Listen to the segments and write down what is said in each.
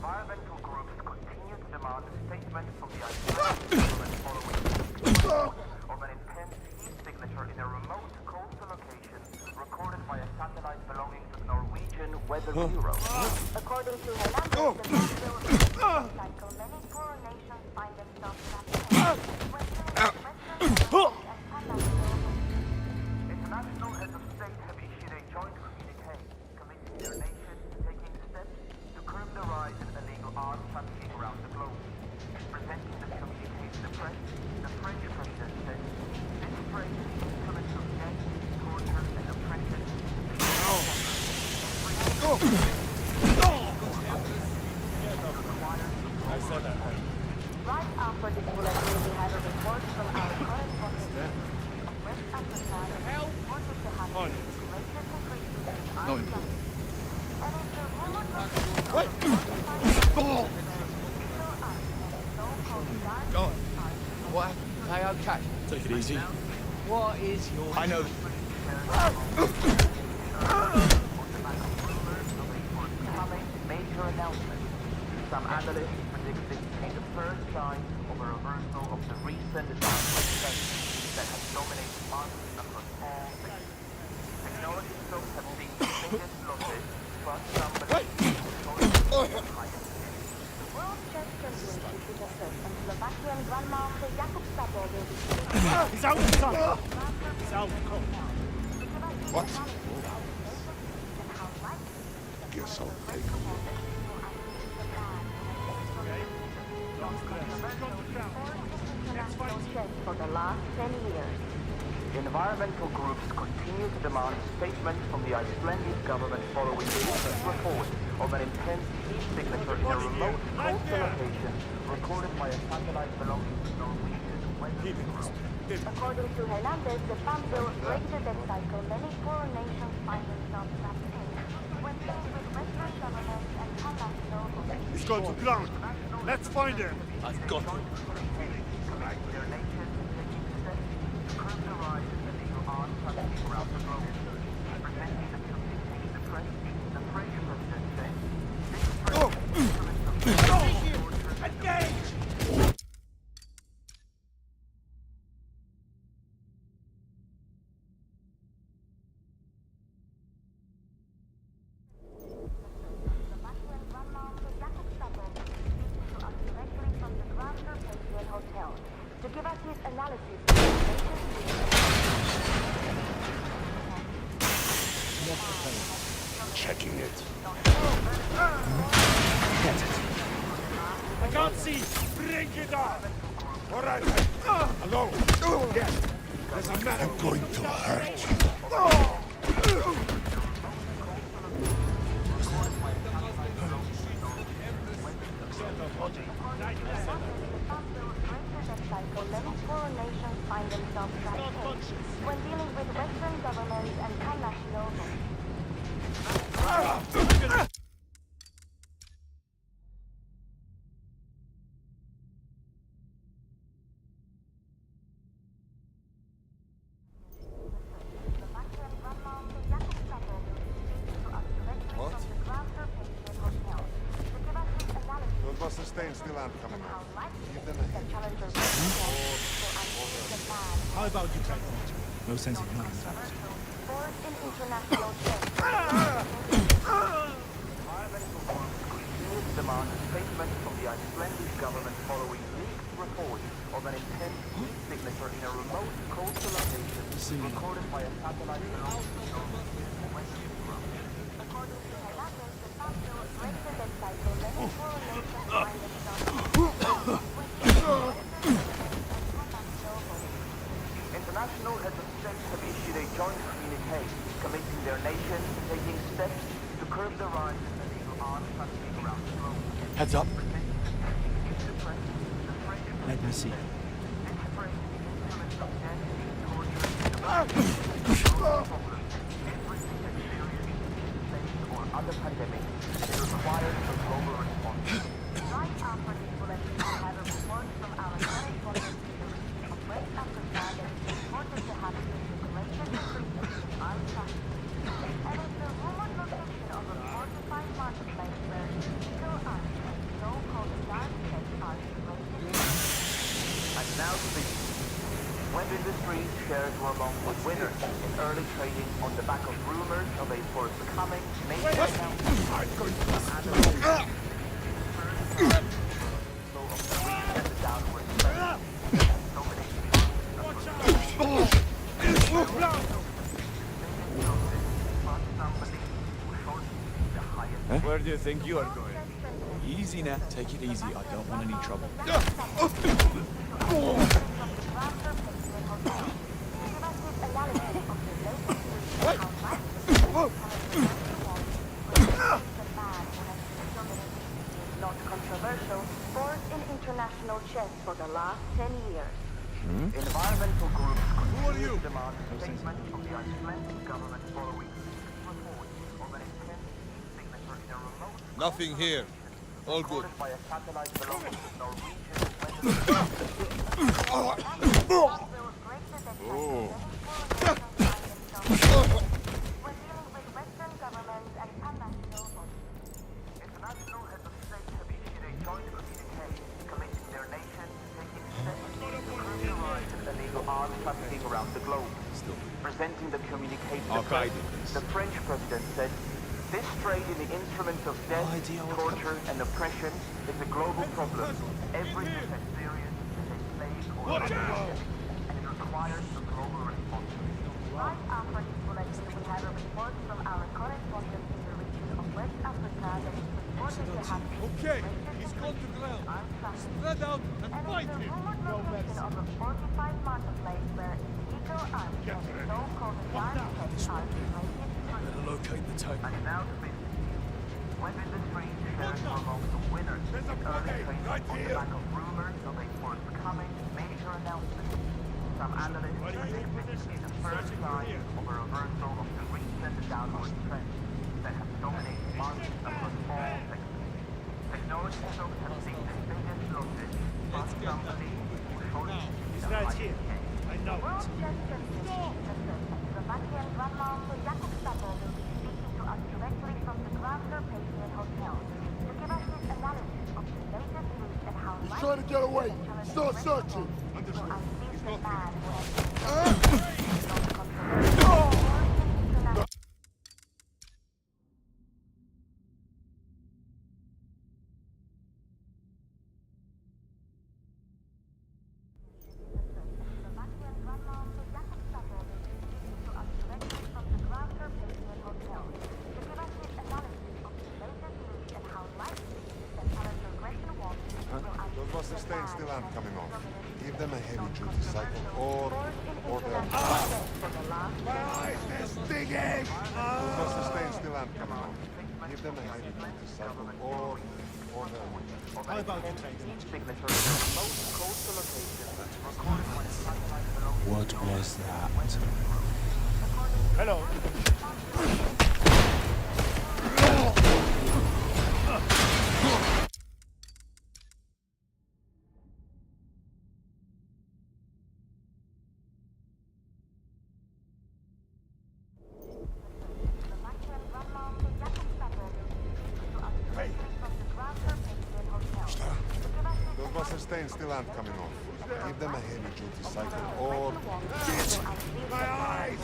Environmental groups continue to demand a statement from the Icelandic government following of an intense heat signature in a remote coastal location recorded by a satellite belonging to the Norwegian Weather Bureau. According to Hernandez, the cycle, many poorer nations find themselves International heads of state have issued a joint communique committing their nations to taking steps to curb the rise in illegal arms trafficking around the globe. Presenting the communique to the press, the French president said, "This phrase is instruments of death, torture, and oppression." I said that. Right after this bulletin, we had a report from our correspondent of West Africa that reported to have On. greater concretion in No Iceland. input. And it's a rumored location What? of the Oh! so-called dark Go on. What happened? Hey, okay. Take it easy. What is your... I know. Major announcement. Some analysts predict this to be the first sign of a reversal of the recent downward trend that has dominated markets across all sectors. Technology stocks have seen the biggest losses, but some believe the highest. The World Chess Championship is a set, and Slovakian Grandmaster Jakub Sabo will be speaking. He's out, son. He's out. What? And how likely Guess I'll take a look. For the last 10 years. Environmental groups continue to demand statements from the Icelandic government following recent report of an intense heat signature in a remote coastal location recorded by a satellite belonging to Norwegian Weather Bureau. According to Hernandez, the farm bill breaks the debt cycle many poorer nations find themselves trapped in. When dealing with Western governments and pan-national He's gone to ground. Let's find him. I've got him. Their nations taking steps to curb the rise in illegal arms trafficking around the globe. Presenting the communique to the press, the French president said, "This phrase is instruments of torture and Engage! Slovakian Grandmaster Jakub Sabo will be speaking to us directly from the Grand Carpathian Hotel to give us his analysis of the nation's Checking it. I can't see. Bring it on. All right. Hello. Yes. There's a man. I'm going to hurt you. cycle many poorer nations find themselves trapped in when dealing with Western governments and pan-national Slovakian Grandmaster Jakub Sabo will be speaking to us directly from the Grand Carpathian Hotel to give us his analysis Those buses staying still aren't coming how out. likely Give them a the hint. challenger will unleash the man How about you take it? No sense in lying. forged in international chess. Environmental groups continue to demand a statement from the Icelandic government following leaked reports of an intense heat signature in a remote coastal location recorded by a satellite belonging to the Norwegian Weather Bureau. According to Hernandez, the farm bill breaks the debt cycle many poorer nations find themselves International heads of state have issued a joint communique committing their nations to taking steps to curb the rise in illegal arms trafficking around the globe. Heads up. Let me see. Other pandemics, it requires a global response. right after this bulletin. We have a report from our correspondent of West Africa that is reported to have seen the greatest increase in armed trafficking. And it's the rumored location of a fortified marketplace where illegal arms Now to business. Web Industries shares were among the winners in early trading on the back of rumors of a forthcoming major announcement I'm going to... of the recent downward trend that has dominated markets across but some believe will shortly be the highest. Where do you think you are going? Easy now. Take it easy. I don't want any trouble. Not controversial, sport in international chess for the last 10 years. Environmental groups Who are continue you? to demand statements from the Icelandic government following reports of an intense signature in a remote Nothing here. All good. recorded by a satellite belonging to Norwegian International heads of state have issued a joint communique committing their nation to taking steps to curb the rise of illegal arms trafficking around the globe. Presenting the communique to the press, the French president said, "This trade in the instruments of death, torture, and oppression is a global problem. Every experience is a slave or revolution, and it requires a global response." Right after this bulletin, we have a report from our correspondent in the region of West Africa that is reported to have been Okay, he's gone to ground. Spread out and and fight is the him. rumored location of a fortified marketplace where illegal arms and so-called arms are related. Better locate the tape. And now to business. Web Industries shares were among the winners in There's a early blockade trading right on the here. back of rumors of a forthcoming major announcement. Some analysts predict this to be the first sign of a reversal of the recent downward trend that has dominated markets across all sectors. Technology stocks have seen the biggest losses, but some believe will shortly be the right highest here. gain. I know World it. Chess Championship Slovakian Grandmaster Jakub Sabo will be speaking to us directly from the Grandler Patriot Hotel to give us his analysis of the latest news and how He's trying to get away. Start searching. will unleash the man who has been controversial. Those buses staying still aren't coming off. Give them a heavy-duty cycle or they'll... My eyes, they're stinging! Those buses staying still aren't coming off. Give them a heavy-duty cycle or they'll... How about you take them? Signature is the most coastal location recorded by a satellite belonging What was that? Hello. Those buses staying still aren't coming off. Give them a heavy-duty cycle or... Shit! My eyes!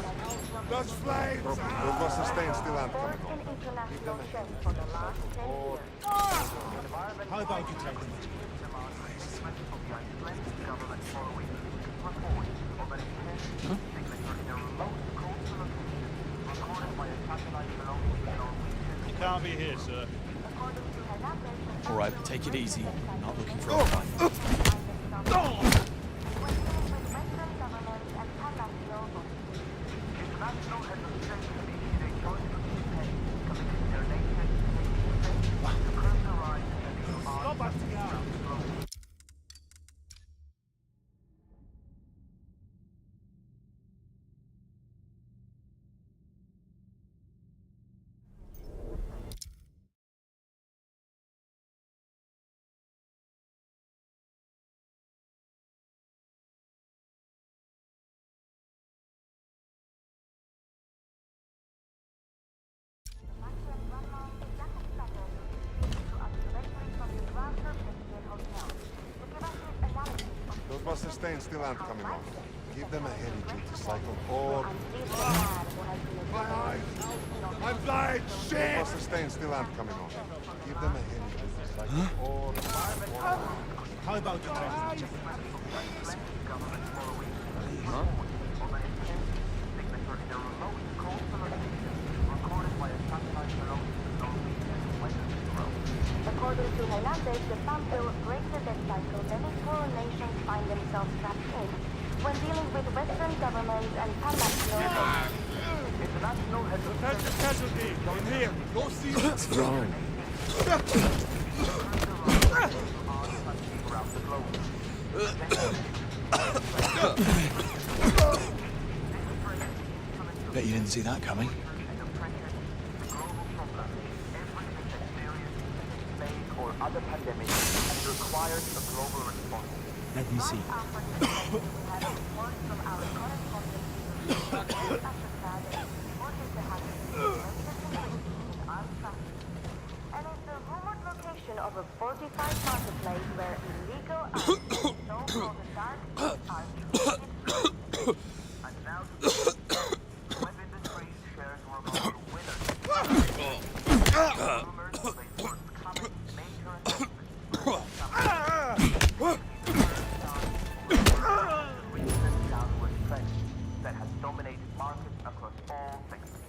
Those flames! Those buses staying still aren't coming off. Give them a heavy-duty cycle or... How about you take them? You can't be here, sir. All right, take it easy. Not looking for a fight. International heads of state have issued a joint communique committing their nation to taking steps to curb the rise of illegal arms Stop acting out. buses staying still aren't coming off. Give them a heavy-duty cycle or... My eyes! I'm blind! Those Shit! buses staying still aren't coming off. Give them a heavy-duty cycle or... How about you try to check? According to Hernandez, the Pampil breaks the death cycle many poorer nations find themselves trapped in when dealing with Western governments and pan-national International has Potential casualty! In here! Go see That's fine. around the globe. Bet you didn't see that coming. Or other pandemics and requires a global response. Let me see. And it's the rumored location of a fortified marketplace where illegal arms, so-called dark are traded. And now to the web industry shares were among the winners. Rumors of a forthcoming major recent downward trend that has dominated markets across all sectors.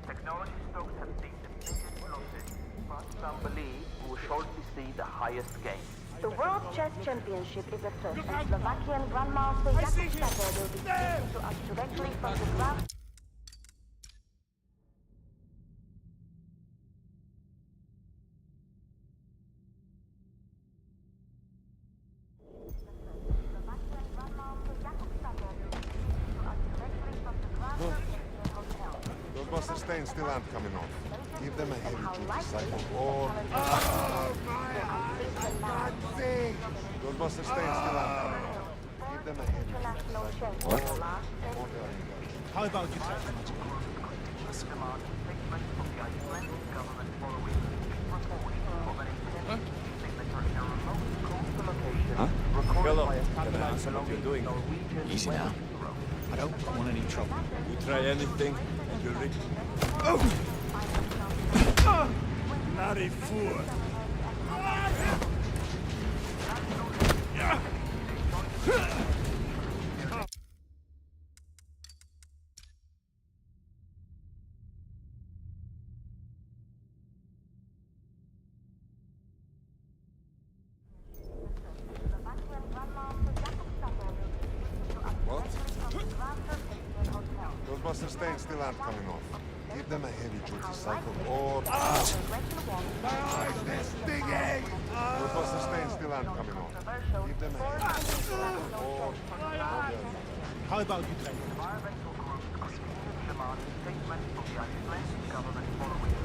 Technology stocks have seen the biggest losses, but some believe we will shortly see the highest gains. The World Chess Championship is a first, and Slovakian Grandmaster Jakub Stater will be speaking to us directly from the ground. Slovakian Grandmaster Jakub Stater will be speaking to us directly from the ground hotel. Those buses staying still aren't coming off. Give them a heavy-duty cycle or... Those buses staying still aren't coming off. Give them a heavy-duty cycle or... How about you try to check? Demand statement from the Icelandic government following report of an intense signature in a remote coastal location recorded by a satellite belonging to Norwegian Easy now. I don't want any trouble. You try anything, and you'll reap. Bloody fool! What? Those buses staying still aren't coming off. Give them a heavy-duty cycle or... My eyes, they're stinging! Those buses staying still aren't coming off. Give them a heavy-duty cycle or... How about you try to check? environmental groups demand statement from the Icelandic government following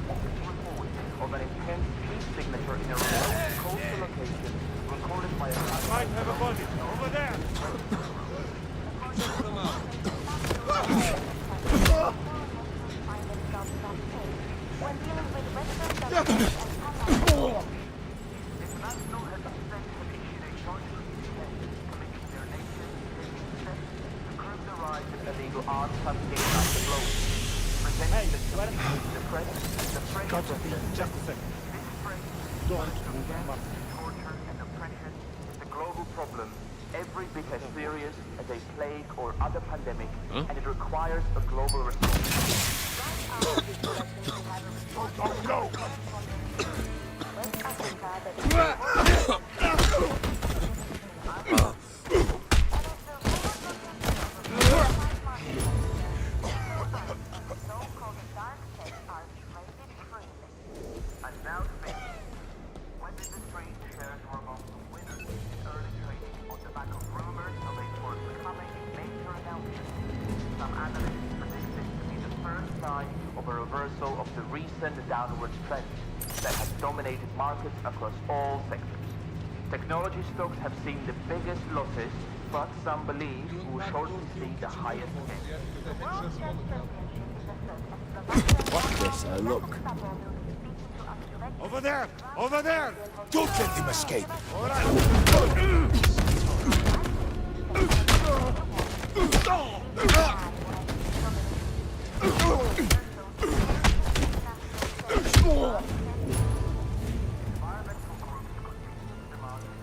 report of an intense heat signature in a remote coastal location recorded by a satellite Might have a body. Over there! When dealing with Western governments and pan-national International has said have issued a joint statement committing their nation taking steps to curb the rise in illegal arms trafficking around the globe. Presenting the community, the press, the French president. Just a second. This phrase Don't move them up. torture and oppression is a global problem every bit as serious as a plague or other pandemic, and it requires a global response. Oh, no! West Africa that so-called dark tech are traded freely. And now to business. Web industry shares were among the winners in early trading on the back of rumors of a forthcoming major announcement. Some analysts predict this to be the first sign of a reversal of the recent downward trend that has dominated markets across all sectors. Technology stocks have seen the biggest losses, but some believe we will shortly see the highest gains. World Chess Championship is a first, and Watch this, look. Over there! Over there! Don't let him escape. All right!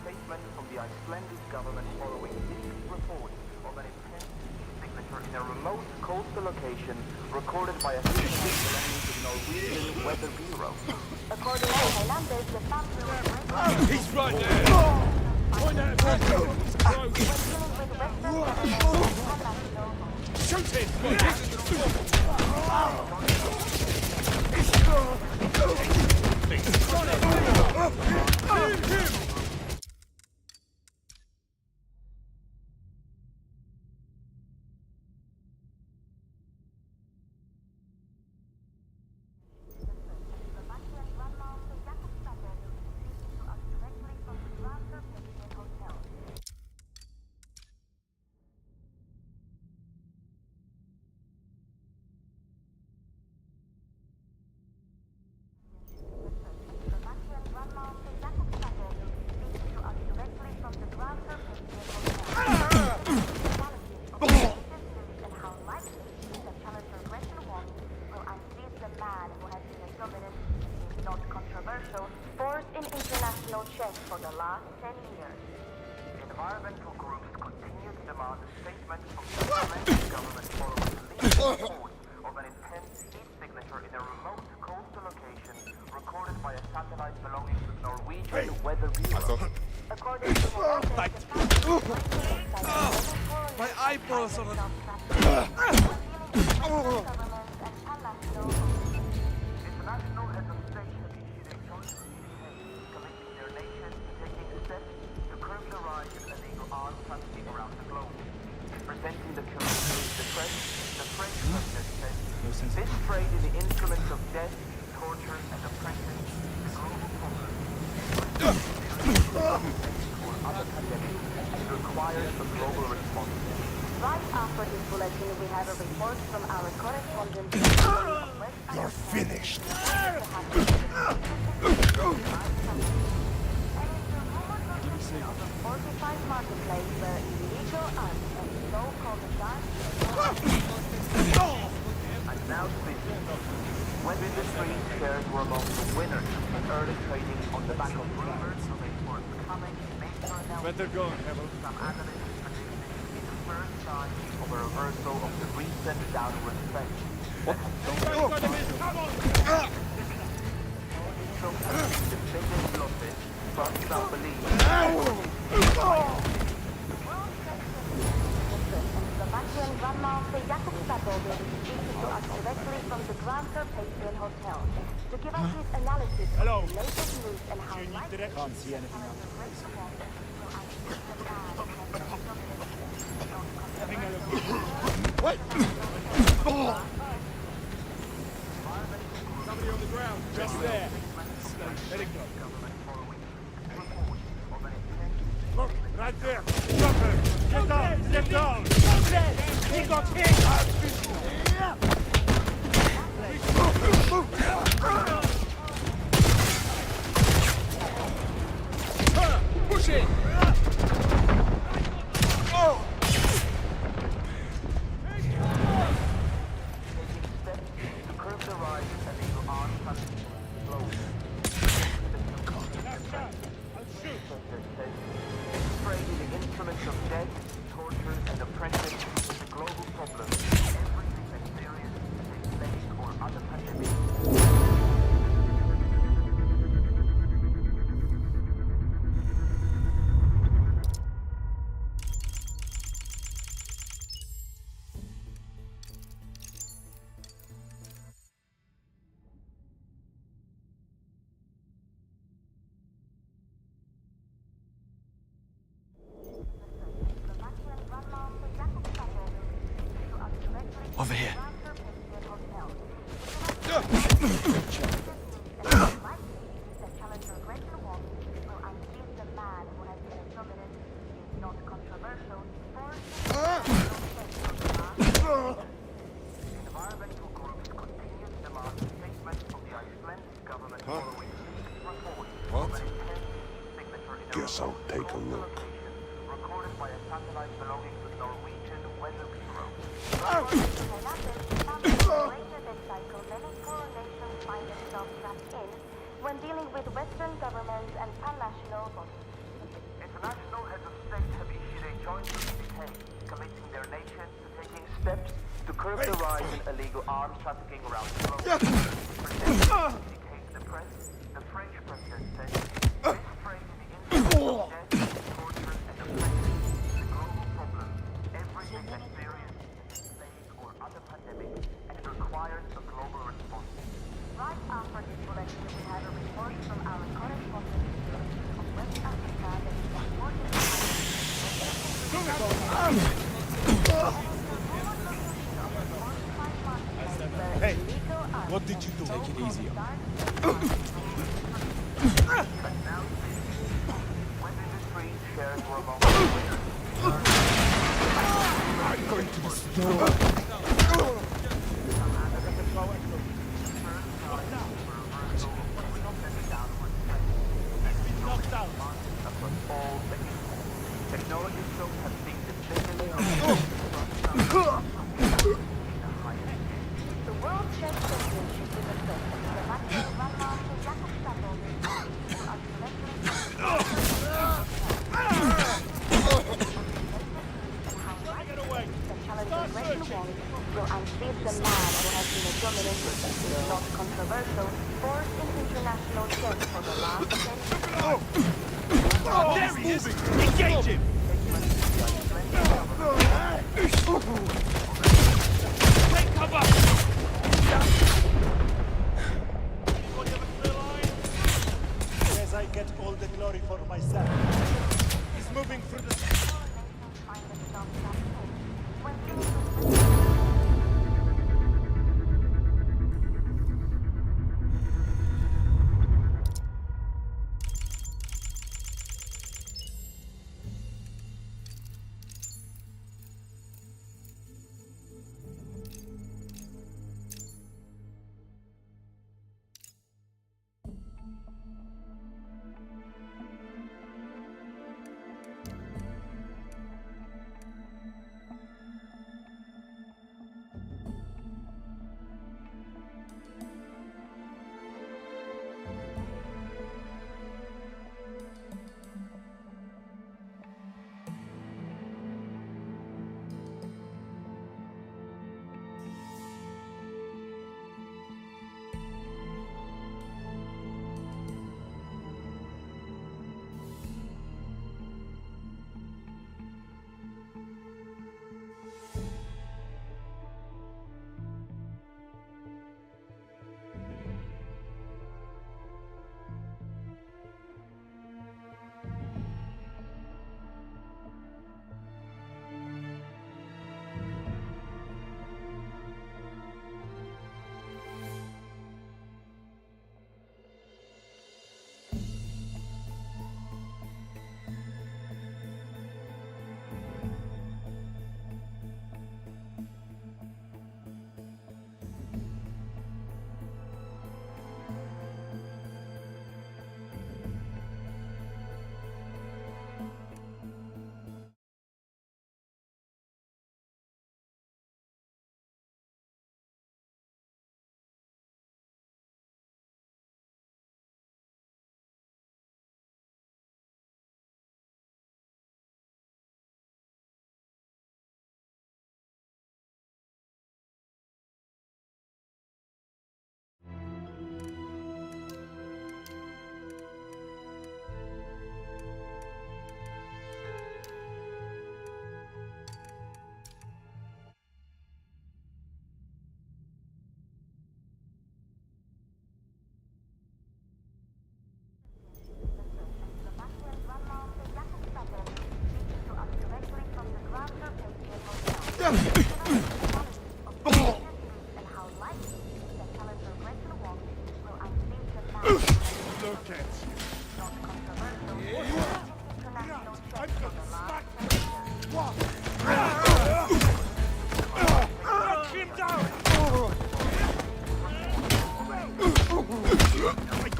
Statement from the Icelandic government following this report of an intense signature in a remote coastal location recorded by a citizen belonging to the Norwegian Weather Bureau. According to Hernandez, the family He's right there! Point that pressure! He's close! Shoot him! Fourth in international chess for the last 10 years. Environmental groups continue to demand a statement from the Icelandic government following the leaked report of an intense heat signature in a remote coastal location recorded by a satellite belonging to the Norwegian Weather Bureau. According to Hernandez, the My eyeballs are on... International heads of state have issued a joint communique committing their nations to taking steps to curb the rise of illegal arms trafficking around the globe. Presenting the communique to the press, the French president said, "This trade in the instruments of death, torture, and oppression is a global problem. Or other pandemics and requires a global response." Right after this bulletin, we have a report from our correspondent. You're finished. Fortified marketplace where illegal arms and so-called dark And now to business. When industry shares were among the winners in early trading on the back of rumors of a forthcoming major announcement, Better go, Neville. some analysts predicted to be the first sign of a reversal of the recent downward trend. That has the biggest losses, but some believe. Slovakian Grandmaster Jakub Sabo will be speaking to us directly from the Grand Carpathian Hotel to give us his analysis of the latest news and how likely Can't see anything else. Somebody on the ground, just there. Let it go. Look, right there. Stop him. Get down. Get down. He got hit. Push it! To curb the rise of illegal arms trafficking globally. Trading the instruments of death, torture, and oppression is a global problem. Everything that's serious is a plague or other pandemic. Over here. Environmental groups continue to demand a statement from the Icelandic government following leaked report of an intense signature in a Guess I'll take a look. recorded by a satellite belonging to the Norwegian Weather Bureau. When dealing with Western governments and pan-national bodies. International heads of state have issued a joint communique committing their nations to taking steps to curb the rise in illegal arms trafficking around the globe. Indicate the press, the French president said, this phrase the incident of death, torture, and oppression is a global problem. Everything experienced is a plague or other pandemic, and it requires a global response. Right after this bulletin, we have a report from our correspondent of West Africa that is Hey, what did you do? Take it easy. When the industry shares were among the winners, I'm going to destroy. Knocked out. across all sectors. Technology shows have seen definitively The World Chess Championship is a first. Slovakian Grandmaster Jakub Stadol will be the challenger Gretchen Wong will unseat the man who has been a dominant, not controversial, force in international chess for the last 10 years. There he is! Engage him! Take cover! Anybody have a clear line? Yes, I get all the glory for myself. He's moving through the... Find themselves that way. When dealing with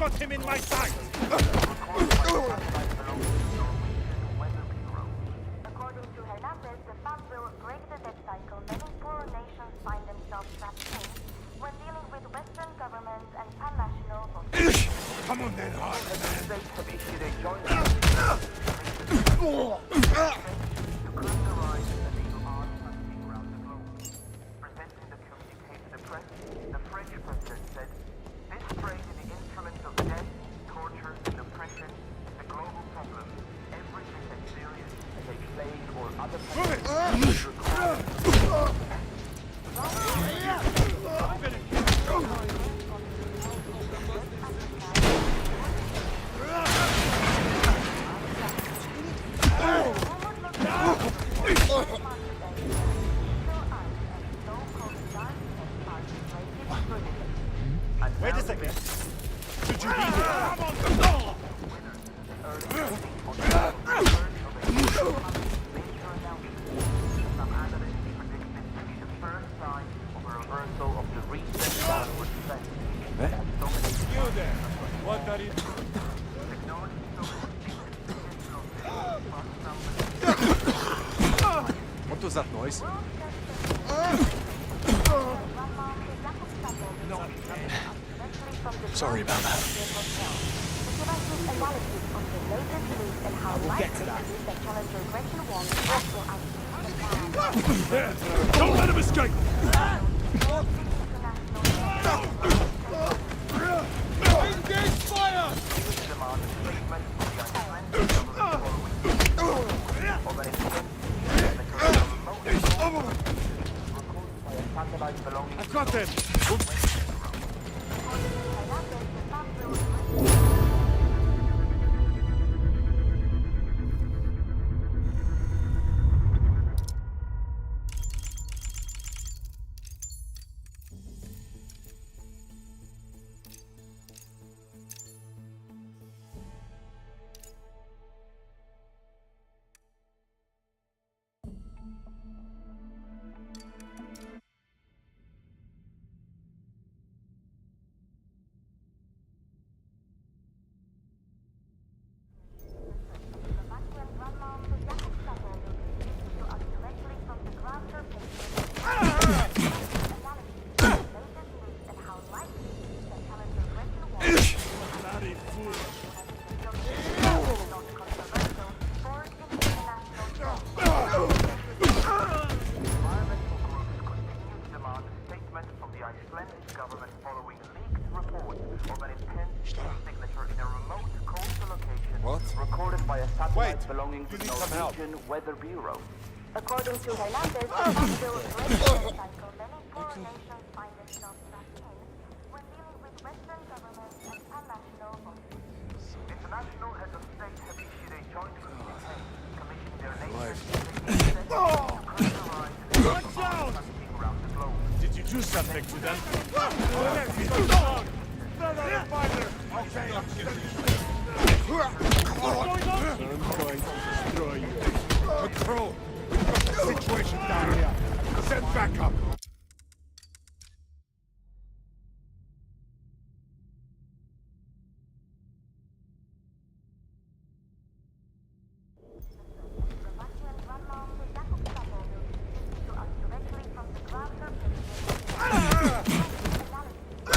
got him in my sight! According to Hernandez, the fund will break the debt cycle characterize illegal arms hunting around the globe. Presenting the communique to the press, the French president said, "This trade in the instruments of death, torture, and oppression is a global problem. Every bit as serious as a plague or other pandemic requires." Wait a second. Should you be here? Some analysts predict this to be the first sign of a reversal of the recent downward trend that has dominated You there. What are you technology. What was that noise? Sorry about that. We'll get to that. Don't let him escape! Engage fire! I've got them! Recorded by a satellite Wait, belonging to you the need some help. Norwegian Weather Bureau. According to Hernandez, the fossil cycle, many poor nations find themselves trapped in when dealing with Western governments and pan-national bodies. International heads of state have issued a joint communique commissioning their nations to characterize Watch out! hunting around the globe. Did you do something to them? I'm going to destroy you. Control! We've got a situation down here. Send backup! Slovakian grandmaster Jakub Szabó will be speaking to us directly from the ground surface.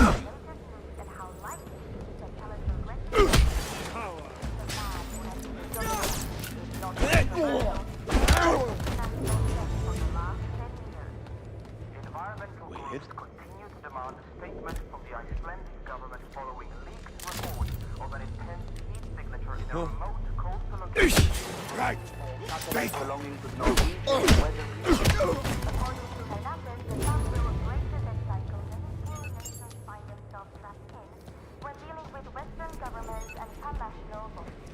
Latest news and how likely that Challenger Gretchen Power. the man who has been dominating is not controversial. National debt for the last 10 years. Environmental groups continue to demand a statement from the Icelandic government following leaked reports of an intense heat signature in a remote coastal location. Right! Satellite belonging to the Norwegian Weather Bureau. According to Hernandez, the fossil greater than cycle many poor nations find themselves trapped in when dealing with Western governments and pan-national bodies.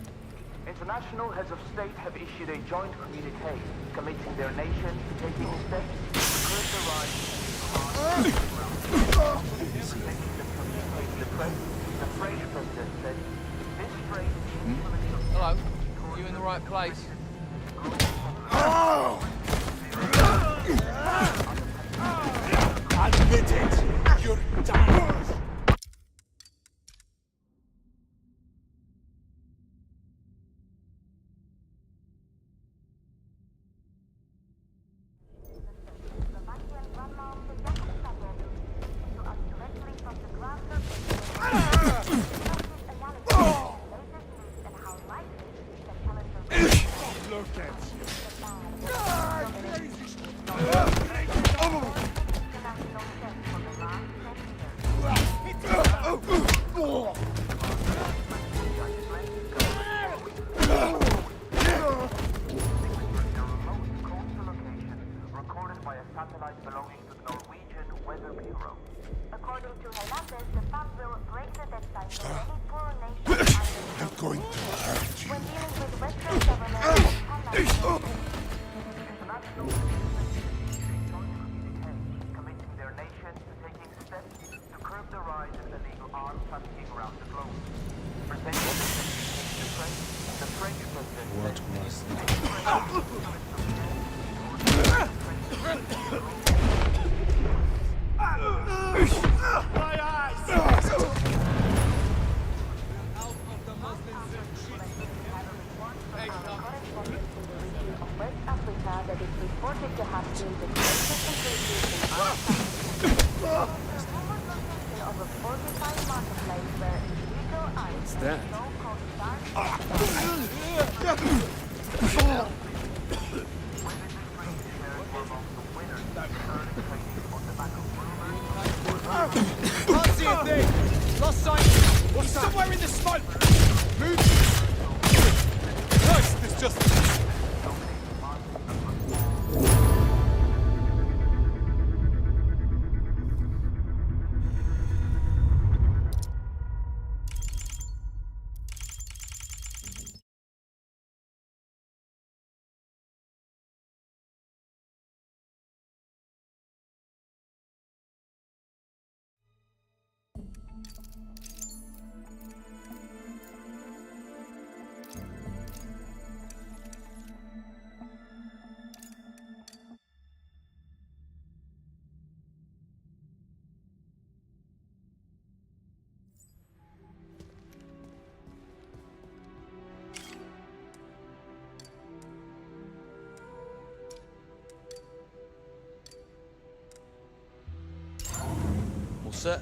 International heads of state have issued a joint communique committing their nations to taking steps to curb the rise of the press. The French president said, "This trade is implementing Hello. You in the right place? Admit it! You're done! Slovakian grandmaster Jakub Szabó will be speaking to us directly from the ground surface. His analysis of the latest news and how likely that Challenger Recorded by a satellite belonging to the Norwegian Weather Bureau. According to Hernandez, the fund will break the debt cycle of any poor nation under I'm going to hurt you. when dealing with Western governments and allied nations. International committing their nations to taking steps to curb the rise in illegal arms trafficking around the globe. Presenting the French president What was My eyes! Out of the Muslims and Of West Africa that is reported to have seen the greatest increases in oil location of a fortified marketplace where illegal ice and so-called dark can't see a thing. Lost sight. He's somewhere in the smoke. Move. Nice. This just. all set?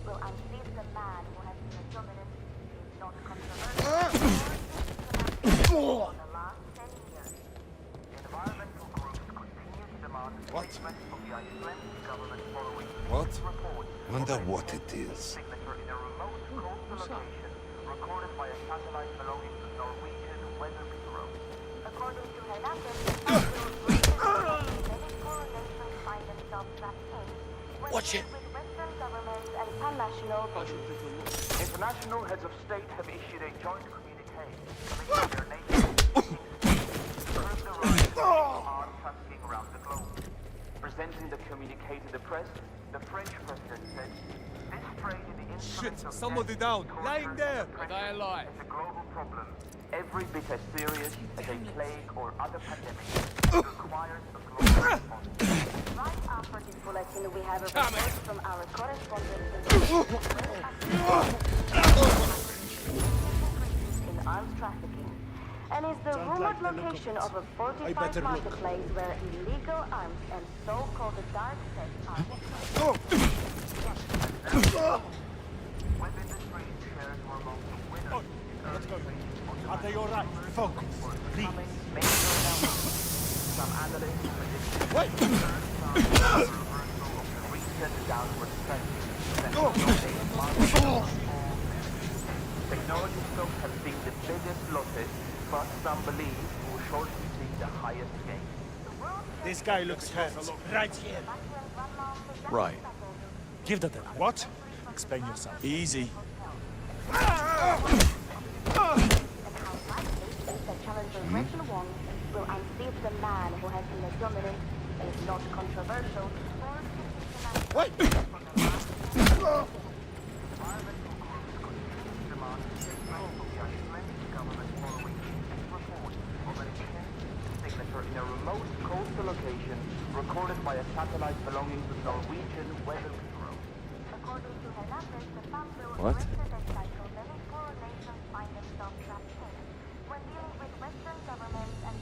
will unseat the man who has been a dominant, if not controversial, for the last 10 years. Environmental groups continue to demand treatment of the Icelandic government following What? reports Wonder what it is. signature in a remote coastal location recorded by a satellite belonging to Norwegian Weather Bureau. According to Hernandez, many poor nations find themselves trapped in when Watch dealing with Western governments and pan-national bodies. International heads of state have issued a joint communique committing their nations to curb the rise of armed trafficking around the globe. Presenting the communique to the press, the French president said, "This trade in the instruments of somebody death, down. torture, Lying there. and oppression They alive. is a global problem, every bit as serious as a plague or other pandemic. It requires a global response." Right after this bulletin, we have a Coming. report from our correspondent in arms trafficking, and is the Don't rumored like the look of location it. of a I fortified better look. marketplace where illegal arms and so-called dark tech are. Weapon industry shares were among the winners in Let's go. early Are they all right? Focus, please. major announcements. Some analysts predicted Wait! the reversal of the recent downward trend that dominated markets. Technology stocks have seen the biggest losses, but some believe will shortly see the highest gains. This guy looks hurt. Right here. Right. Give that a... What? Explain yourself. Easy. And how likely is that Challenger Rachel Wong will unseat the man who has been a dominant, if not controversial, force Wait! Signature in a remote coastal location recorded by a satellite belonging to Norwegian Weather Bureau. According to Hernandez, the fund will What? break the cycle many poor nations find themselves trapped in when dealing with Western governments and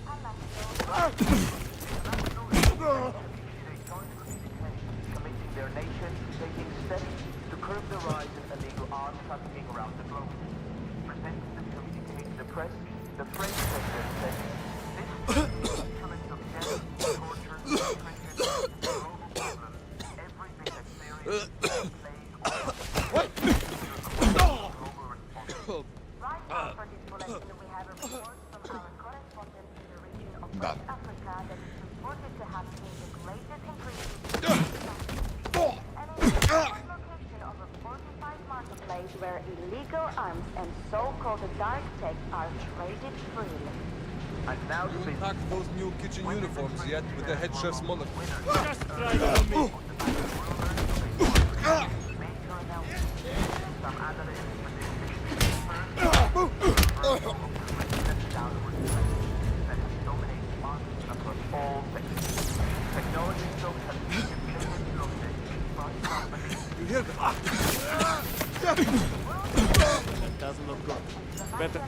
Committing their nations to taking steps to curb the rise in illegal arms trafficking around the globe. Presenting the communique to the press, the French president said, "This instruments of death, torture, oppression, is a global problem, every bit as serious as a plague or global response." Right after this bulletin, we have a report from our correspondent in the region of West Africa that is reported to have seen the greatest increase in and is the location of a fortified marketplace where illegal arms and so-called dark tech are traded freely. And now to business. Pack those new kitchen uniforms yet with the head chef's monocle. Just try it on me. Major announcement. Some analysts predicted downward trend that has dominated markets across all sectors. Technology stocks have seen the biggest losses, but some believe You hear them? That doesn't look good. Better.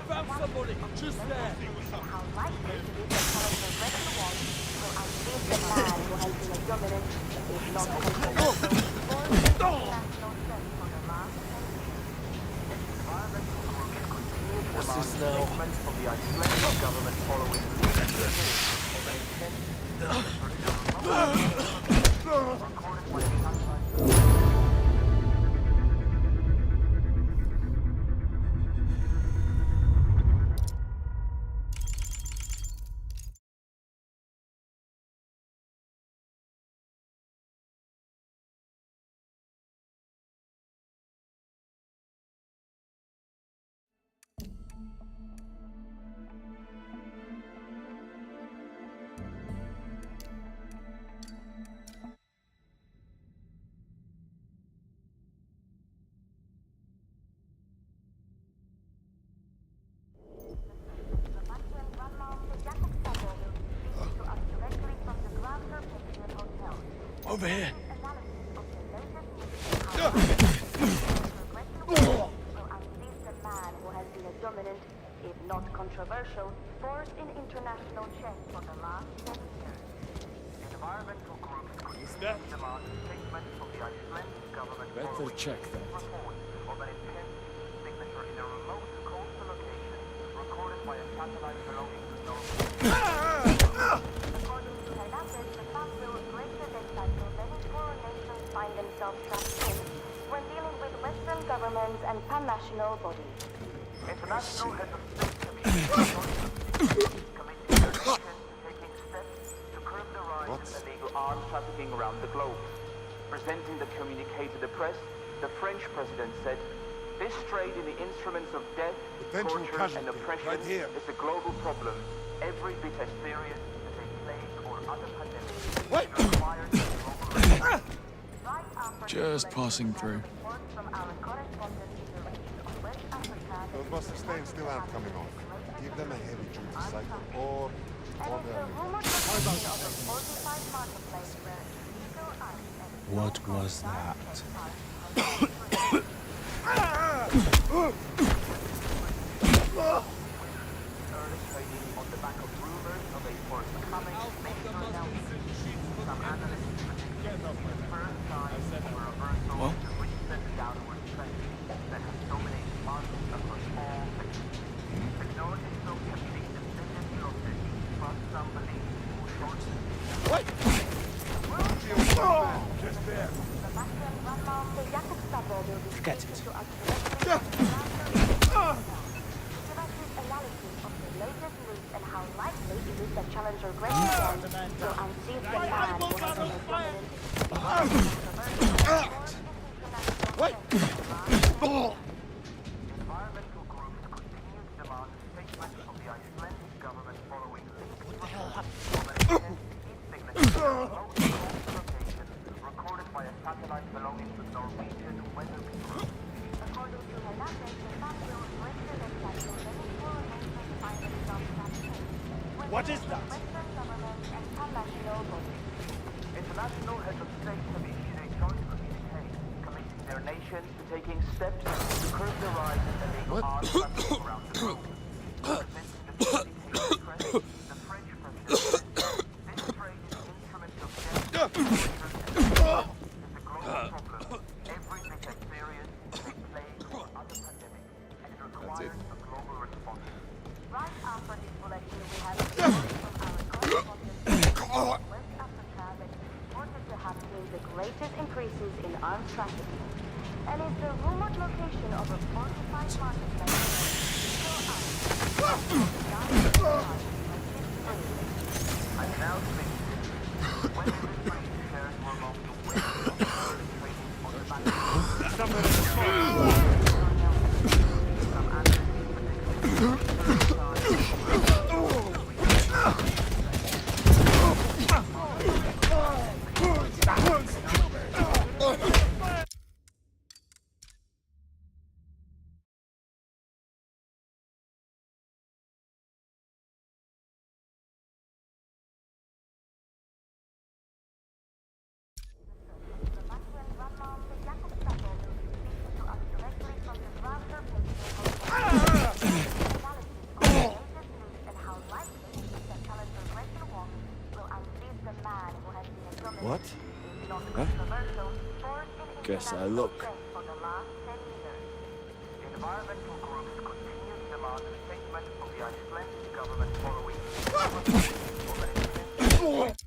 Found somebody! Just there! How likely it is that Challenger Rachel Wong will unseat the man who has been a dominant, if not controversial, force in international trade for the last 10 years. What's this now? From the Icelandic government following recorded by satellite. Over here! will unseat the man who has been a dominant, if not controversial, force in international chess for the last 10 years. Environmental groups continue to that? demand a statement from the Icelandic government Better following check the that. report of an intense signature in a remote coastal location recorded by a satellite belonging to Norway. According to Hernandez, the Sun will break the death cycle many foreign nations find themselves trapped in when dealing with Western governments and pan-national bodies. International heads of state committing their nations to taking steps to curb the rise in illegal arms trafficking around the globe. Presenting the communique to the press, the French president said, "This trade in the instruments of death, Potential torture, and casualty, oppression right here. is a global problem, every bit as serious as a plague or other pandemic. Wait. It requires a global response." Right after Just the passing we have through. reports from our correspondent in the region of West Africa that Those buster stains still aren't coming off. Give them a heavy-duty cycle, or and it's the they'll... rumored location of a fortified marketplace where illegal ice and What was that? Early trading on the back of rumors of a forthcoming major announcement. Some analysts predict the first sign of a reversal of the recent downward trend that has dominated markets across all sectors. Technology is still committing the business losses, but some believe it will shorten. Just there. The Machian Grandma, the Jakobsdal will be Forget taken it. to us directly from the give us his analysis of the latest news and how likely it is that Challenger Great One will unseat the man who has been Environmental groups continue to demand a statement from the Icelandic government following leaked reports of an intense heat signature in a remote coastal location recorded by a satellite belonging to Norwegian Weather Bureau. According to Hernandez, the Sun will break the death cycle many foreign nations find themselves trapped in when What is dealing that? with Western governments and pan-national bodies. International heads of state have issued a joint communique committing their nations to taking steps to curb the rise in illegal arms trafficking around the globe. Presenting the communique to the press, the French president said, "This trade in instruments of death, torture, and oppression is a global problem, every bit as serious as a plague or other pandemic, and it requires a global response." Right after this bulletin, we have reports from our correspondent in West Africa that is reported to have seen the greatest increases in arms trafficking, and is the rumored location of a fortified marketplace where illegal arms I'm now speaking. When the French shares were among the winners of early trading on the back of some analysts the Machian Grandma, the Jakobsdal will be speaking to us directly from the Grauser page of analysis of the latest news and how likely it is that Challenger Great One will unseat the man who has been a dominant What? in non-controversial force in Guess I international look. trade for the last 10 years. environmental groups continue to demand a statement from the Icelandic government following of an intense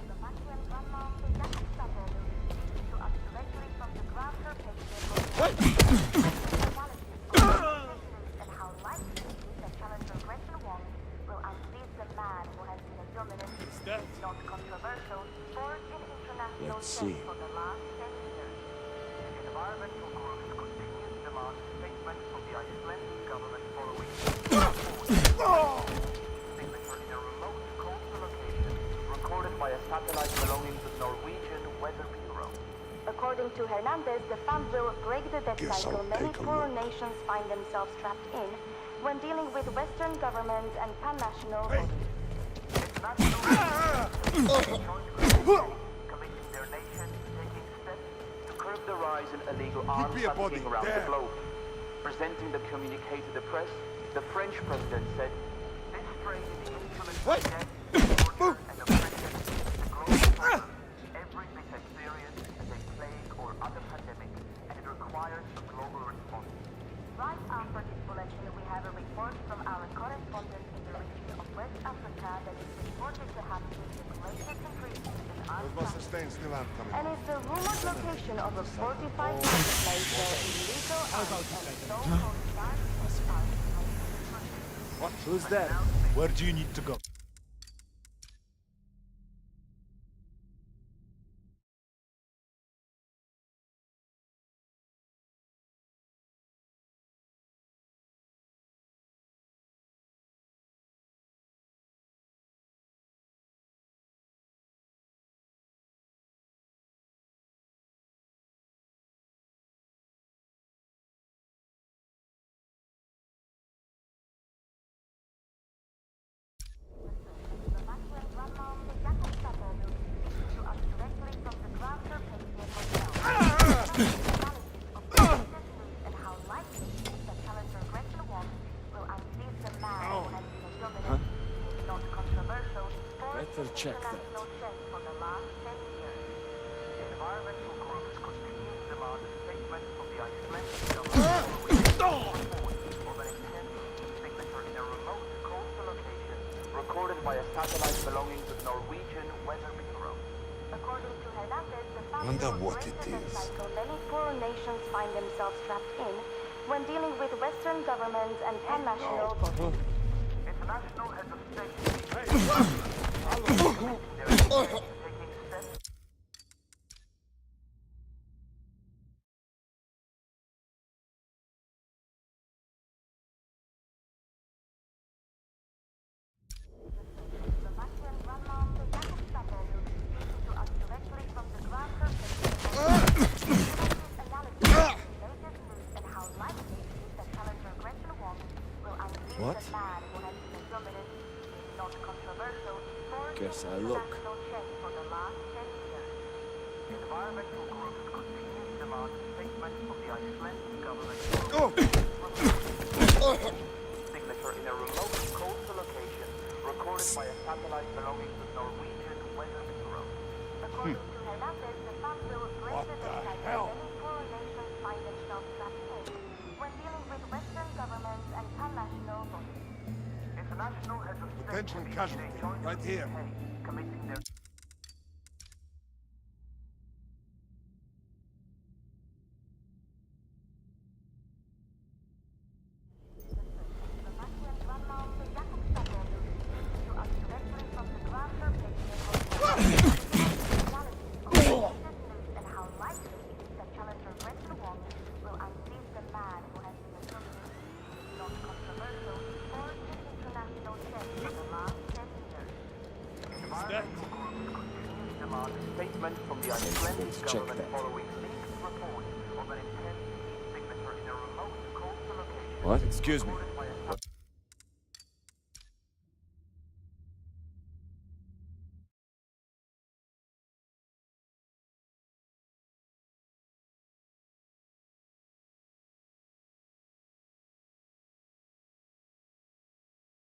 The Machian Grandma, the Jakobsdal will be speaking to us directly from the Grauser page and how likely it is that Challenger Great One will unseat the man who has been a dominant that? non-controversial force in international Let's trade see. for the last 10 years. environmental groups continue to demand a statement from the Icelandic government following signature in a remote coastal location recorded by a satellite belonging to the Norwegian Weather Bureau. According to Hernandez, the fund will break the debt Guess cycle I'll many take a poor look. nations find themselves trapped in when dealing with Western governments and pan-national bodies. Committing their nation, taking steps to curb the rise in illegal arms be a body, trafficking around the there. globe. Presenting the communique to the press, the French president said, "This trade in the instruments of death, torture, and oppression is a global problem, every bit as serious as a plague or other pandemic, and it requires a global response." Right after this bulletin, we have a report from our correspondent in the region of West Africa that is reported to have seen the greatest increase in arms Those buses staying still aren't coming and off. is the rumored location of a fortified marketplace where illegal arms and so-called dark are Who's that? Where do you need to go? Better check that. Environmental groups continue to demand a statement from the Icelandic government of an intent signature in a remote coastal location recorded by a satellite belonging to the Norwegian Weather Bureau. According to Hernandez, the fund Wonder will what break it the debt is. cycle many poor nations find themselves trapped in when dealing with Western governments and pan-national bodies. International heads of state taking steps The Machian Grandmaster Jakob Staffel will be speaking to us directly from the ground surface analysis of the latest news and how likely it is that Challenger Gretchen Wong will unleash the man who has been dominant, if not controversial, for Guess I the look. international chess for the last 10 years. environmental groups continue to demand a statement from the Icelandic government signature in a remote coastal location recorded by a satellite belonging to the Norwegian Weather Bureau. According to Hernandez, the fund will break the debt cycle many poor nations find themselves trapped in when dealing with Western governments and pan-national bodies. International heads of state Potential will be casualty, issuing a joint right here. communique committing their The Machian Grandmaster Jakob Staffel will be speaking to us directly from the ground surface analysis of the latest news and how likely it is that Challenger Gretchen Wong will unleash the man who has been a dominant, if not controversial, force in international chess for the last 10 years. environmental groups continue to demand a statement from the Icelandic Let's check government that. following leaked report of an intent signature in a remote coastal location What? Excuse me. recorded by a satellite.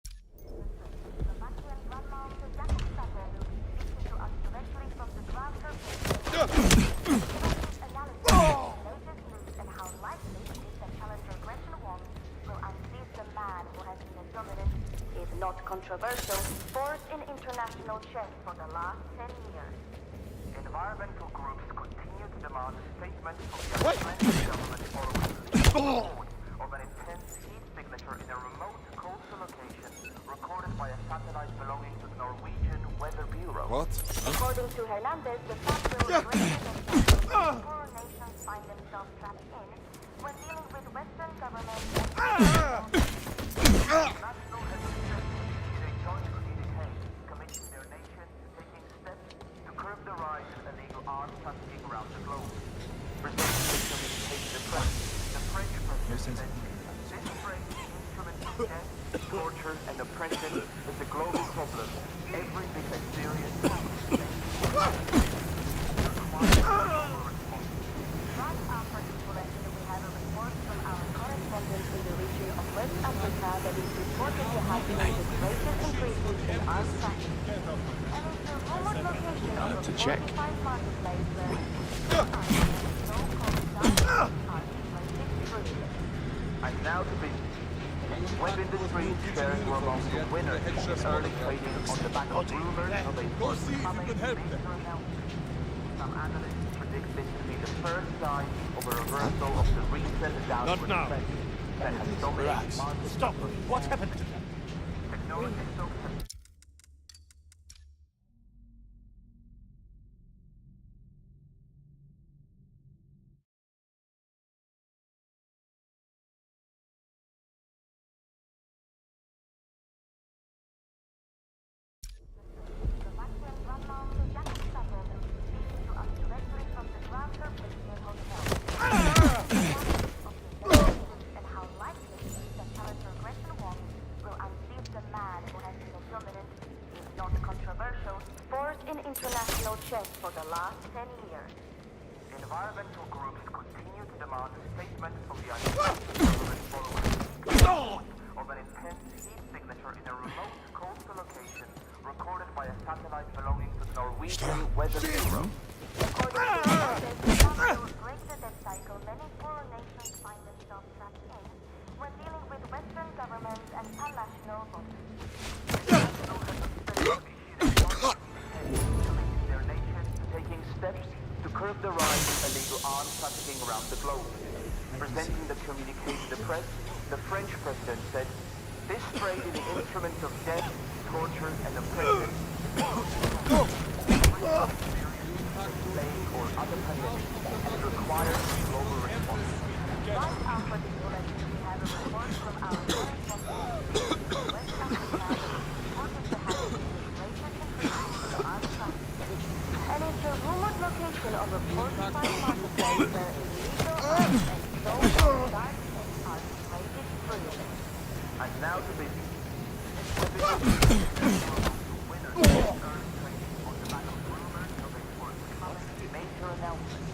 The Machian Grandmaster Jakob Staffel will be speaking to us directly from the ground surface analysis of the latest news and how likely it is that Challenger Gretchen Wong will unleash the man who has been a dominant, if not controversial, force in international chess for the last 10 years. Environmental groups continue to demand a statement from the Icelandic government following leaked report of an intense heat signature in a remote coastal location recorded by a satellite belonging to the Norwegian Weather Bureau. What? According to Hernandez, the fund will break the debt cycle poor nations find themselves trapped in when dealing with Western governments and National heads of state issued a joint communique committing their nation to taking steps to curb the rise in illegal arms trafficking around the globe. torture, and oppression is a global problem, every bit as serious. Right after this bulletin, we have a report from our correspondent in the region of West Africa that is reported to have been the greatest increases in armed traffic. And it's a remote location of a check. fortified marketplace where so-called dark are inflated through. And now to business. Web Industries shares were among the winners in early trading on the back of rumors of a forthcoming major announcement. Some analysts predict this to be the first sign of a reversal of the recent downward now. trend that has dominated markets. Stop! What happened to them? Technology stocks have The Maxwell Grandmont to Jacob Stafford speaking to us directly from the Grand Pavilion Hotel. And how likely it is that Challenger Gretchen Wong will unseat the man who has been a dominant, if not controversial, force in international chess for the last 10 years. environmental groups continue to demand a statement from the government following of an intense heat signature in a remote coastal location recorded by a satellite belonging to the Norwegian Weather Bureau. According to reports, the family will break the death cycle many poorer nations find themselves trapped in when dealing with Western governments and pan-national bodies. Their nations taking steps to curb the rise of illegal arms trafficking around the globe. Presenting the communique to the press, the French president said, "This trade in the instruments of death, torture, and oppression, plague or other pandemics, and it requires a global response." Right after the bulletin, we have a report from our correspondent in West Africa that is reported to have been the greatest increase in the armed traffic. And it's a rumored location of a fortified marketplace where illegal arms and so-called dark things are traded freely. And now to business. Major announcement.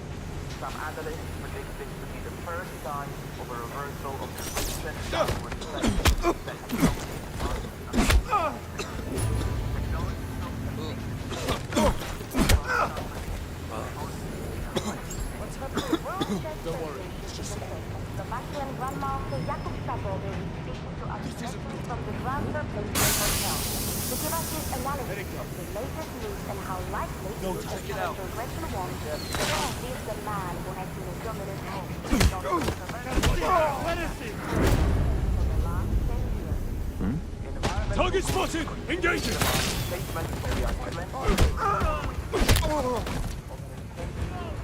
Some analysts predict this to be the first sign of a reversal of the recent downward trend that has dominated Don't worry, it's just the Machian Grandmaster Jacob Stafford is speaking to us directly from the Grand Pavilion Hotel to give us his analysis of the latest news and how likely it is that Challenger Gretchen Wong will unseat the man who has been a dominant force in North America Where is he? for the last 10 years. Target spotted! Engaging! statement of the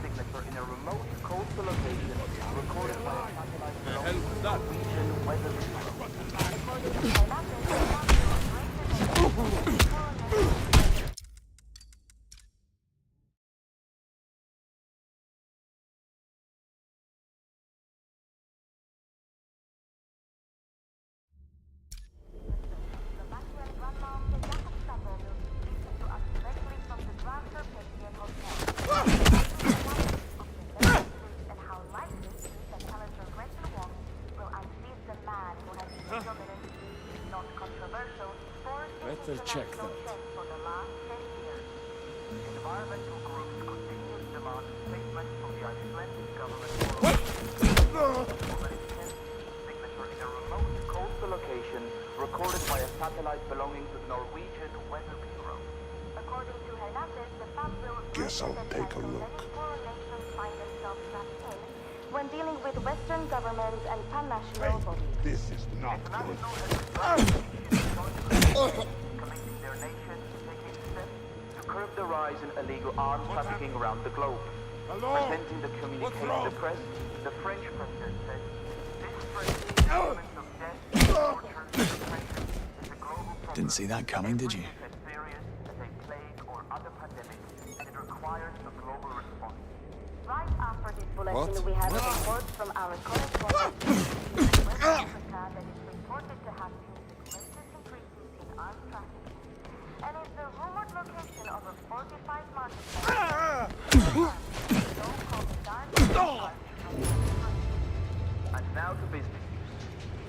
signature in a remote coastal location recorded by a satellite belonging to the Norwegian Weather Bureau. According to Hernandez, the family will break the death cycle many poorer nations. The Maxwell Grandmaster Jacob Stafford will be speaking to us directly from the Grand Pavilion Hotel. And how likely it is that Challenger Gretchen Wong will unseat the man who has been a dominant, if not controversial, force in Better check international that. chess for the last 10 years. Environmental groups continue to demand a statement from the Icelandic government of an intense signature in a remote coastal location recorded by a satellite belonging to the Norwegian Weather Bureau. According to Hernandez, the family will break Guess the I'll death take a cycle look. many poorer nations find themselves trapped in when dealing with Western governments and pan-national bodies. This is not good. Committing their nations to taking steps to curb the rise in illegal arms trafficking around the globe. Presenting the communique to the press, the French president said, "This trade in instruments of death, torture, and oppression is a global problem." Didn't see that coming, did you? As serious as a plague or other pandemic, and it requires a global response. Right after this bulletin, What? we have a report from our correspondent in West Africa that is reported to have been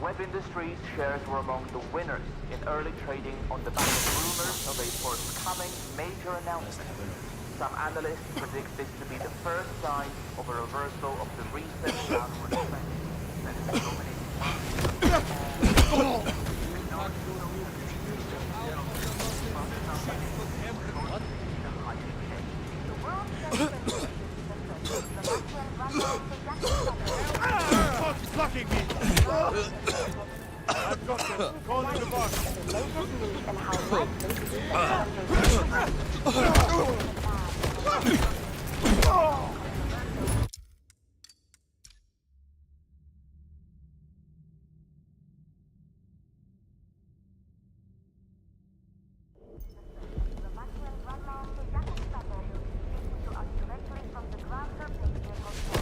Web Industries shares were among the winners in early trading on the back of rumors of a forthcoming major announcement. Some analysts predict this to be the first sign of a reversal of the recent downward trend that has dominated Fuck's blocking me! I've got them. Call in the box. and how likely is the Maxwell Grandma to Jacob Stable speaking to us directly from the Grand Carpathian Hotel.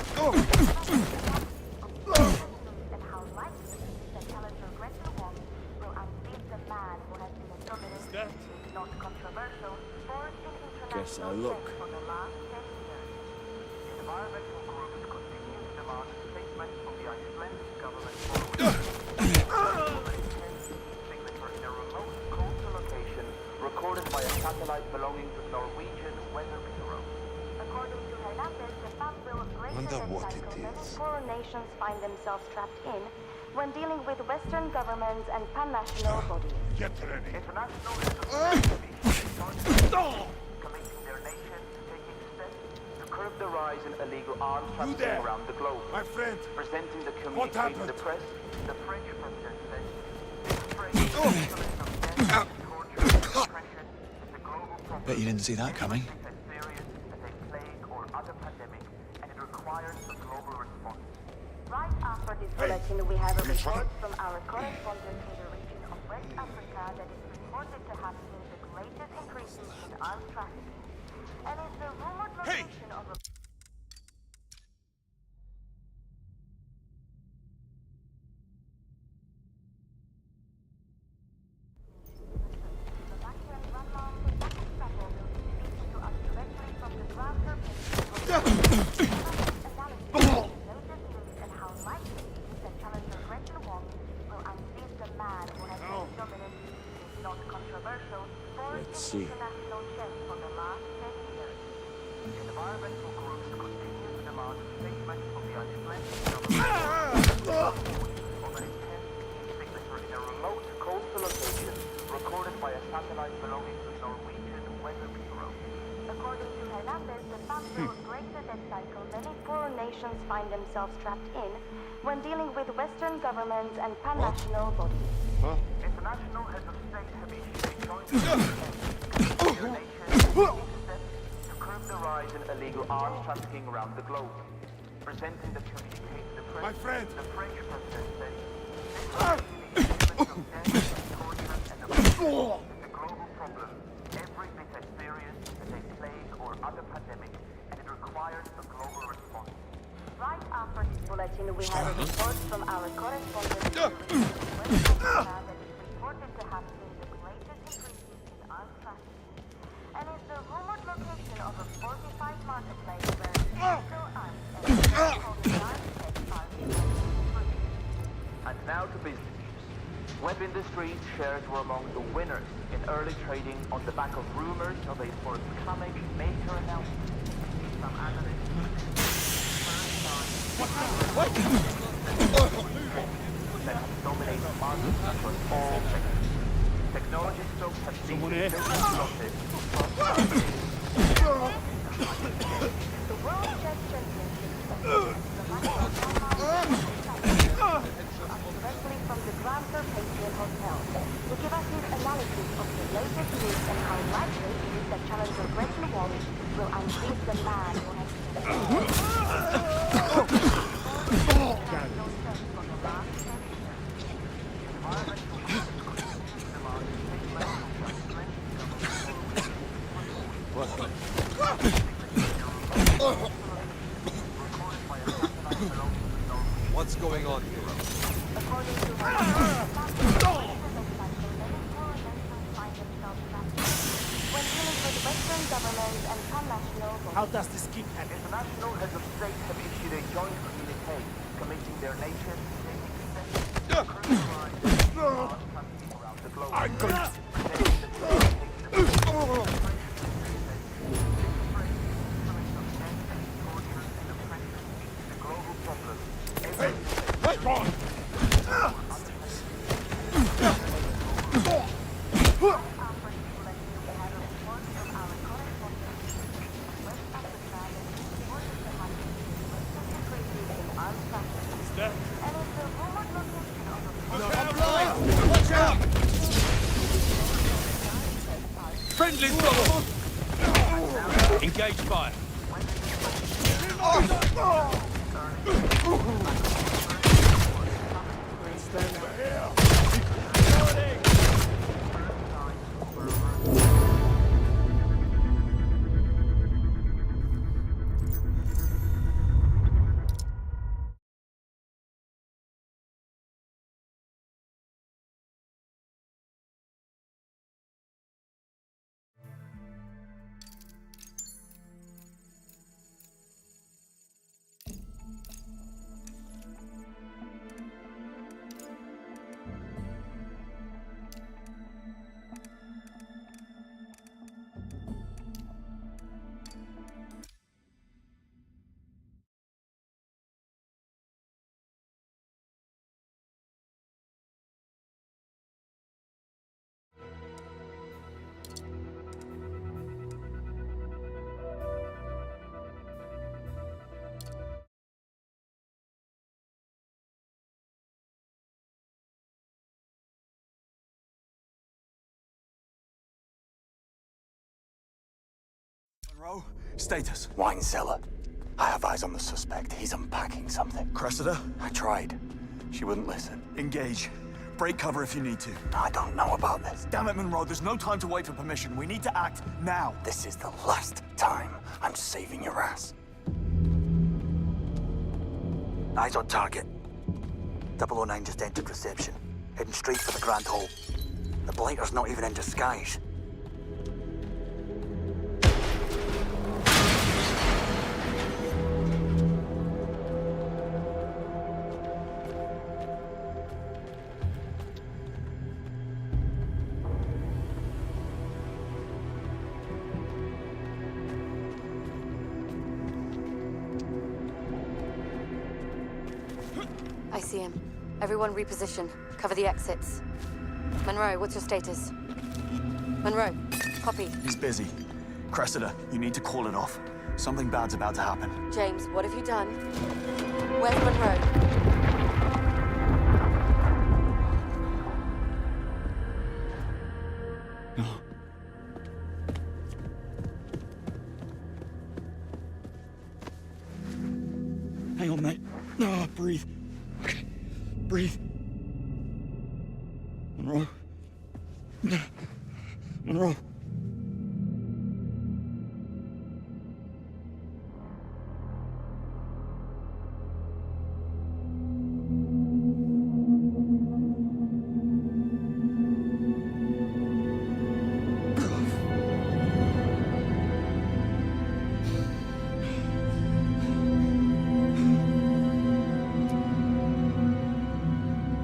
And how likely that Challenger Gretchen Wong will unseat the man who has been a dominant, that? not controversial, force in Guess international I'll look. chess for the last 10 years. environmental groups continue to demand a statement from the Icelandic government following signature in a remote coastal location recorded by a satellite belonging to the Norwegian Weather Bureau. According to Hernandez, the fund will greater Wonder than what cycle it many is. foreign nations find themselves trapped in when dealing with Western governments and pan-national bodies. Get ready. International committing their nation to taking steps to curb the rise in illegal arms You trafficking there? around the globe. My friend, Presenting the What communique to happened? the press, the French president said, this phrase of death, torture, oppression is a global problem. Bet you didn't see that coming. It's as serious as a plague or other pandemic, and it requires a global response. Right after this bulletin, we have a report from our correspondent in the region of West Africa that is reported to have seen the greatest increases in arms trafficking, and is the rumored location of a The Maxwell Grandma to Jacob Stable speaking to us directly from the Grand Carpathian Hotel. And how likely that Challenger Gretchen Wong will unseat the man who has been dominant, not controversial, force Let's in see. international chess for the last 10 years. Environmental groups continue to demand a statement from the Icelandic government of an intense signature in a remote coastal location recorded by a satellite belonging to the Norwegian Weather Bureau. According to Hernandez, the fund will greater than cycle many foreign nations find themselves trapped in when dealing with Western governments and pan-national bodies. International heads of state have issued a joint statement to their nation taking steps to curb the rise in illegal arms trafficking around the globe. Presenting the communique to the press, My friend. the French president said, this is of death, torture, and oppression is a global problem, every bit as serious as a plague or other pandemic, and it requires a global response. Right after this bulletin, we have a report from our correspondent in the region of West Africa that is reported to have seen the greatest increases in arms trafficking, and is the rumored location of a fortified marketplace where illegal arms and so-called dark tech are being distributed. And now to business news. Web Industries shares were among the winners in early trading on the back of rumors of a forthcoming major announcement. Some analysts predict that has dominated markets across all sectors. Technology stocks have seen significant losses across The World Chess Championship the Maxwell Grandma directly from the Grand Carpathian Hotel to give us his analysis of the latest news and how likely it is that Challenger Gretchen Wong will unseat the man who has What's going on here? According to her, when dealing with Western governments and pan-national how does this keep happening? International heads of state have issued a joint communique committing their nation to taking steps to curb Wait, Ron! Watch out! Friendly's got them! Engage fire. Stand over here! Monroe, status. Wine cellar. I have eyes on the suspect. He's unpacking something. Cressida, I tried. She wouldn't listen. engage. Break cover if you need to. I don't know about this. Damn it, Monroe, there's no time to wait for permission. We need to act now. This is the last time I'm saving your ass. Eyes on target. 009 just entered reception. Heading straight for the Grand Hall. The blighter's not even in disguise. I see him. Everyone reposition. Cover the exits. Monroe, what's your status? Monroe, copy. He's busy. Cressida, you need to call it off. Something bad's about to happen. James, what have you done? Where's Monroe? Hang on, mate. No, breathe. Okay. Breathe. Monroe. Monroe.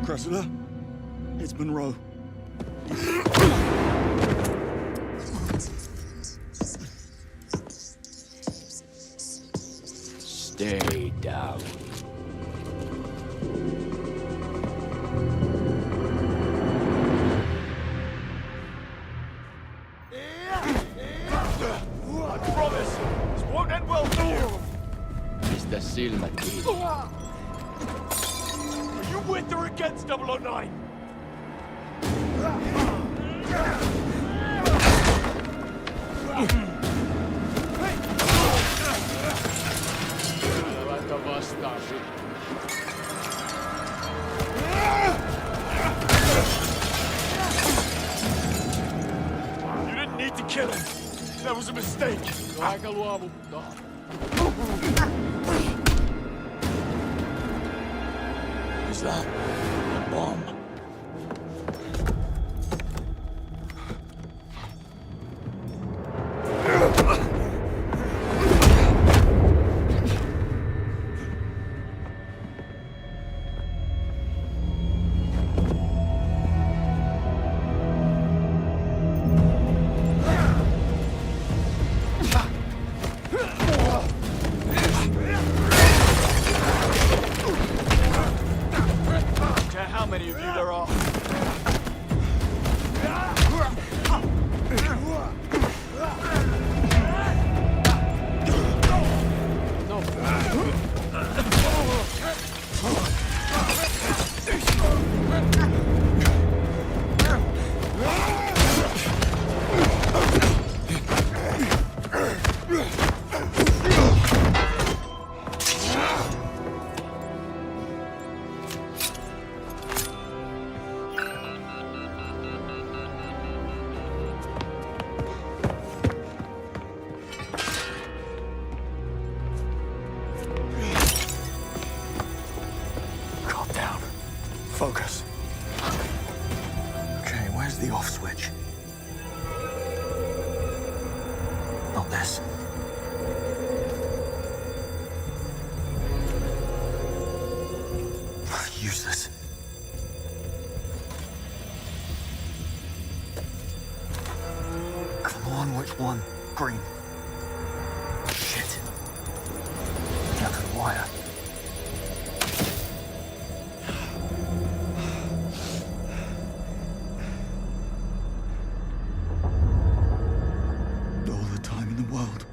Cressida, it's Monroe. Stay down. I promise, this won't end well for you. Mr. Silmatil. Are you with or against 009? You didn't need to kill him. That was a mistake. Is that a bomb? the off switch. Not this. Useless. Come on, which one? Green. Shit. Nothing wire. All the time in the world.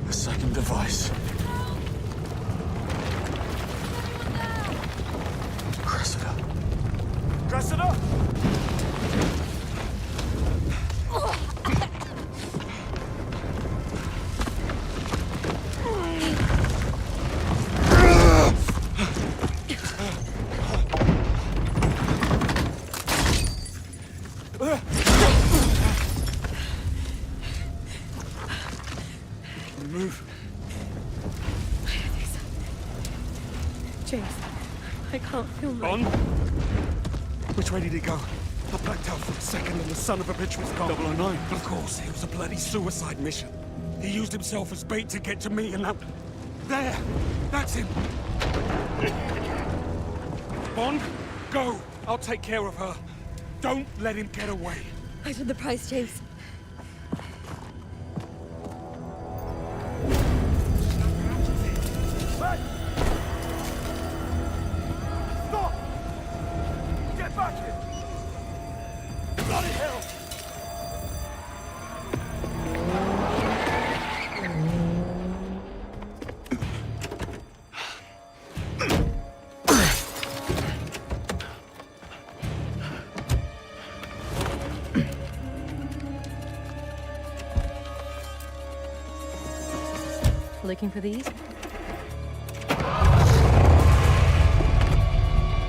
The second device. Cressida. Cressida! Move. James, I can't feel my... Bond? Which way did he go? I blacked out for a second and the son of a bitch was gone. 009. Of course, it was a bloody suicide mission. He used himself as bait to get to me and that... There! That's him! Bond, go! I'll take care of her. Don't let him get away. I paid the price, James. Hey! Stop! Get back here! Bloody hell! Looking for these?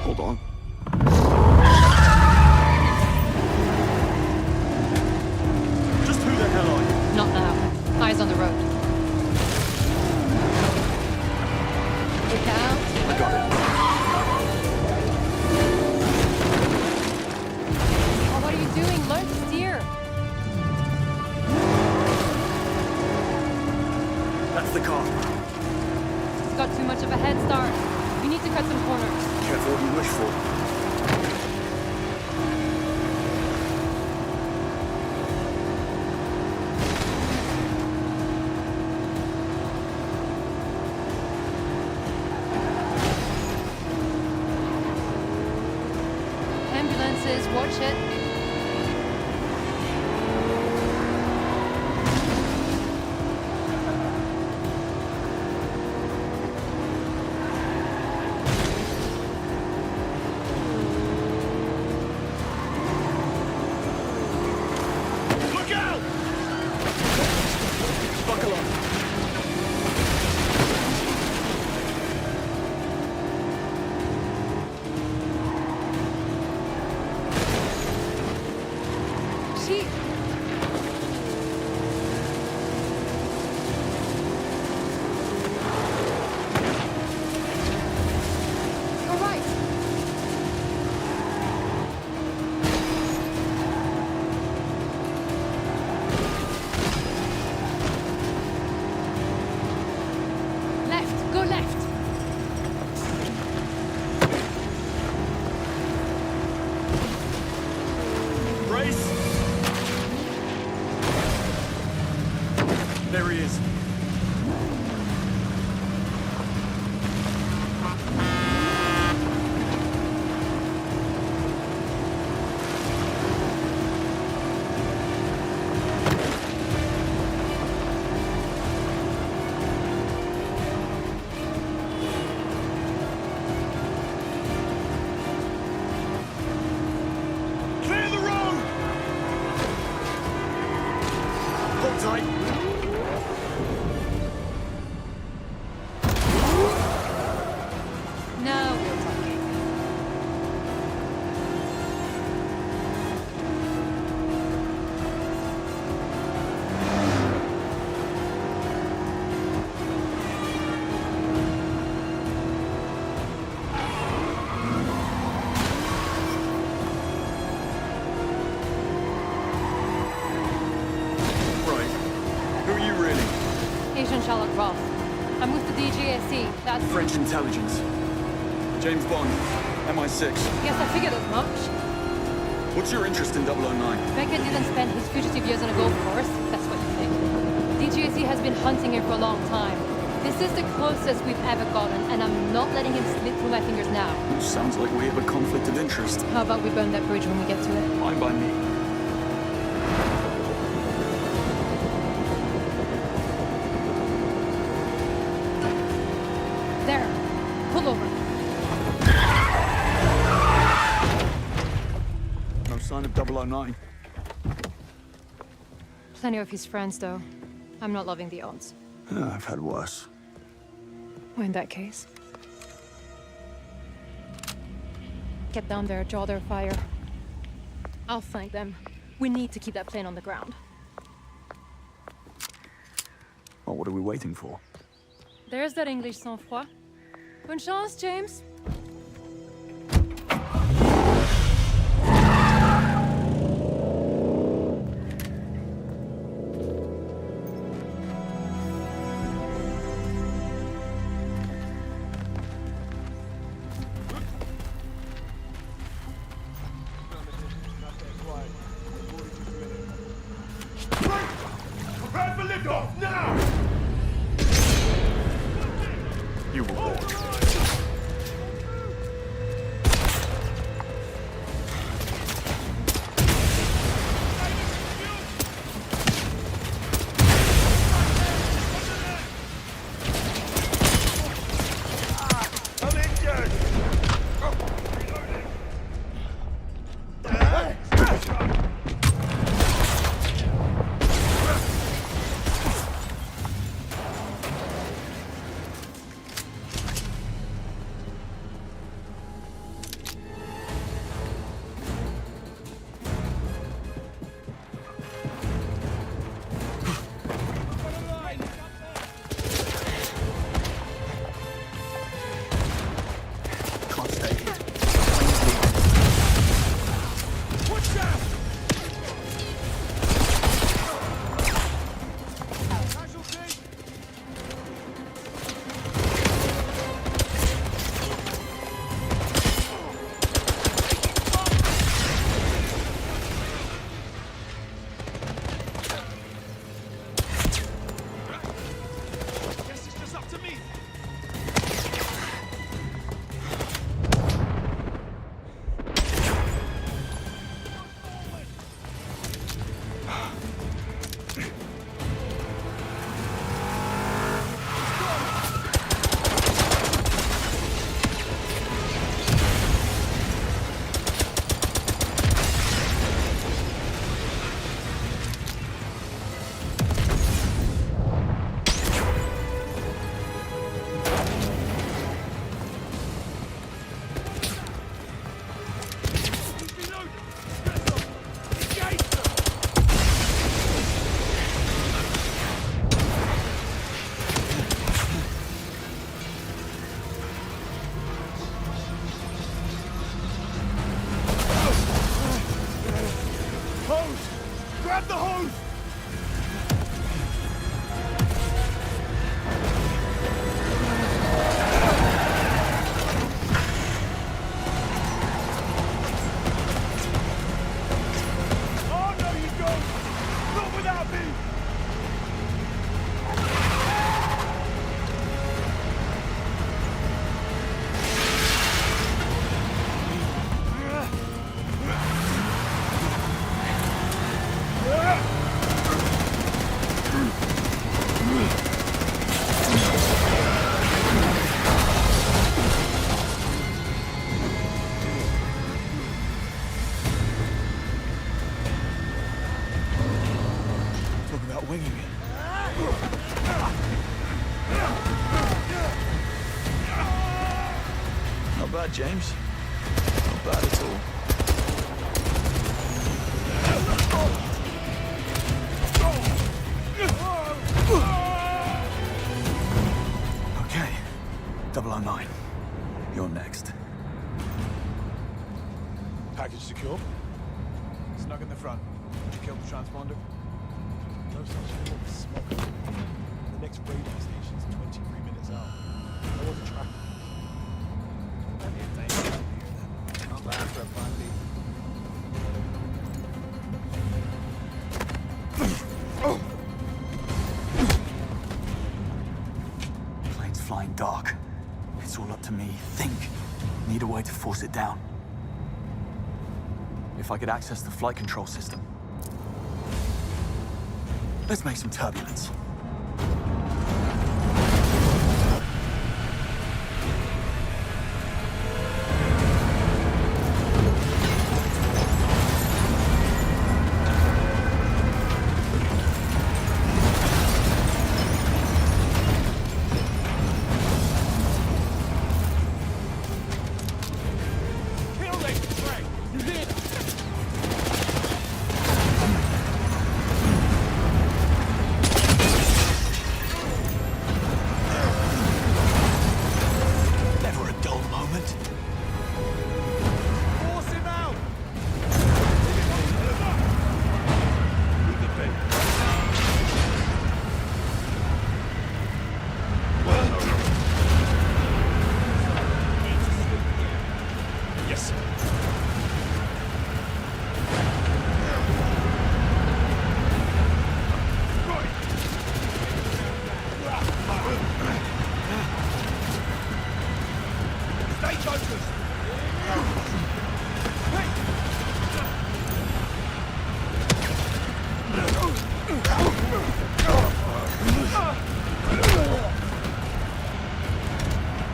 Hold on. Just who the hell are you? Not now. Eyes on the road. Look out. I got it. Oh, what are you doing? Learn to steer. That's the car. It's got too much of a head start. You need to cut some corners. Careful what you wish for. Ambulances, watch it. Look out! Buckle up. She... All right. Left, go left. Brace. There he is. Hold tight. Now we're talking. Right. Who are you really? Agent Sherlock Roth. I'm with the DGSE. That's... French intelligence. James Bond. MI6. Yes, I figured as much. What's your interest in 009? Beckett didn't spend his fugitive years on a golf course. That's what you think. DGSE has been hunting him for a long time. This is the closest we've ever gotten, and I'm not letting him slip through my fingers now. Sounds like we have a conflict of interest. How about we burn that bridge when we get to it? Fine by me. There. Pull over. No sign of 009. Plenty of his friends, though. I'm not loving the odds. I've had worse. Well, in that case... Get down there, draw their fire. I'll flank them. We need to keep that plane on the ground. Well, what are we waiting for? There's that English sang-froid. Bonne chance, James. Prepare for liftoff, now! You will walk. I'm injured! without winging it. Not bad, James. Not bad at all. Okay. 009. You're next. Package secure? Snug in the front. Did you kill the transponder? No such thing as smoke. The next radio station's 23 minutes out. No one's tracking. Plenty of time to hear that. Not bad for a plan B. Plane's flying dark. It's all up to me. Think. Need a way to force it down. If I could access the flight control system. Let's make some turbulence.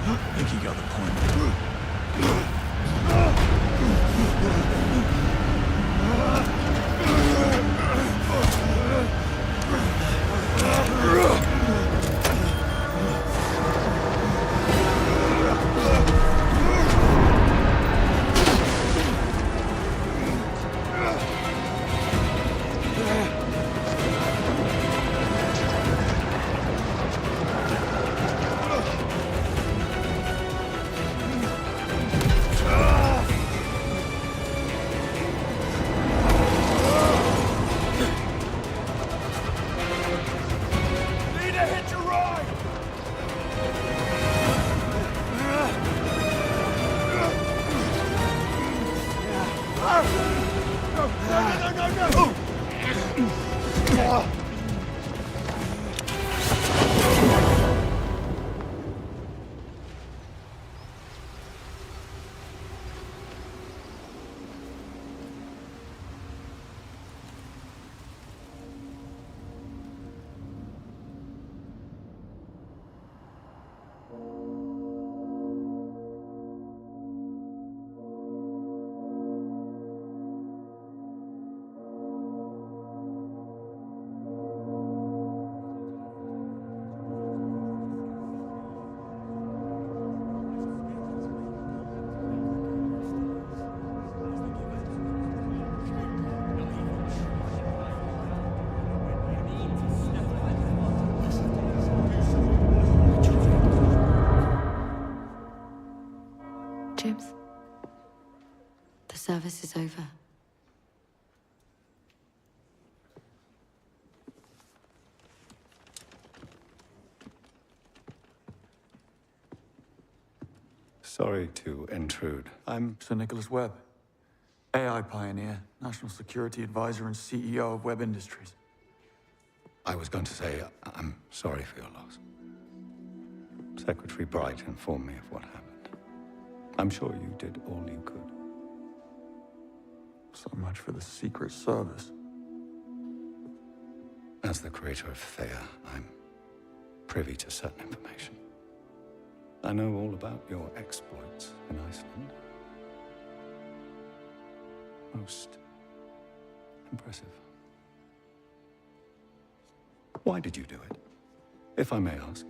I think you got the point. James, the service is over. Sorry to intrude. I'm Sir Nicholas Webb, AI pioneer, national security advisor, and CEO of Webb Industries. I was going to say, I'm sorry for your loss. Secretary Bright informed me of what happened. I'm sure you did all you could. So much for the Secret Service. As the creator of Thea, I'm privy to certain information. I know all about your exploits in Iceland. Most impressive. Why did you do it? If I may ask.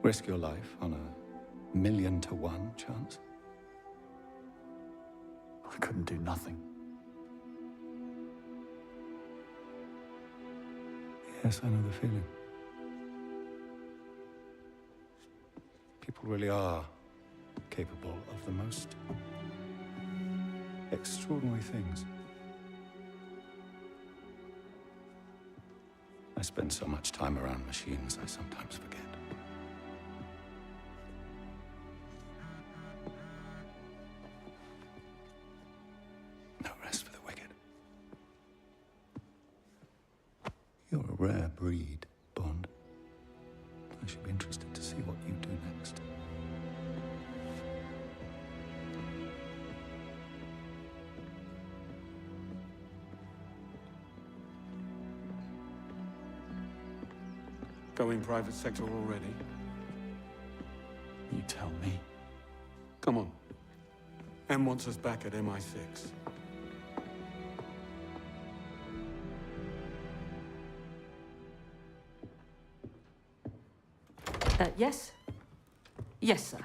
Risk your life on a 1,000,000 to 1 chance? I couldn't do nothing. Yes, I know the feeling. People really are capable of the most extraordinary things. I spend so much time around machines, I sometimes forget. No rest for the wicked. You're a rare breed, Bond. I should be interested to see what you do next. Going private sector already? You tell me. Come on. M wants us back at MI6. Yes? Yes, sir.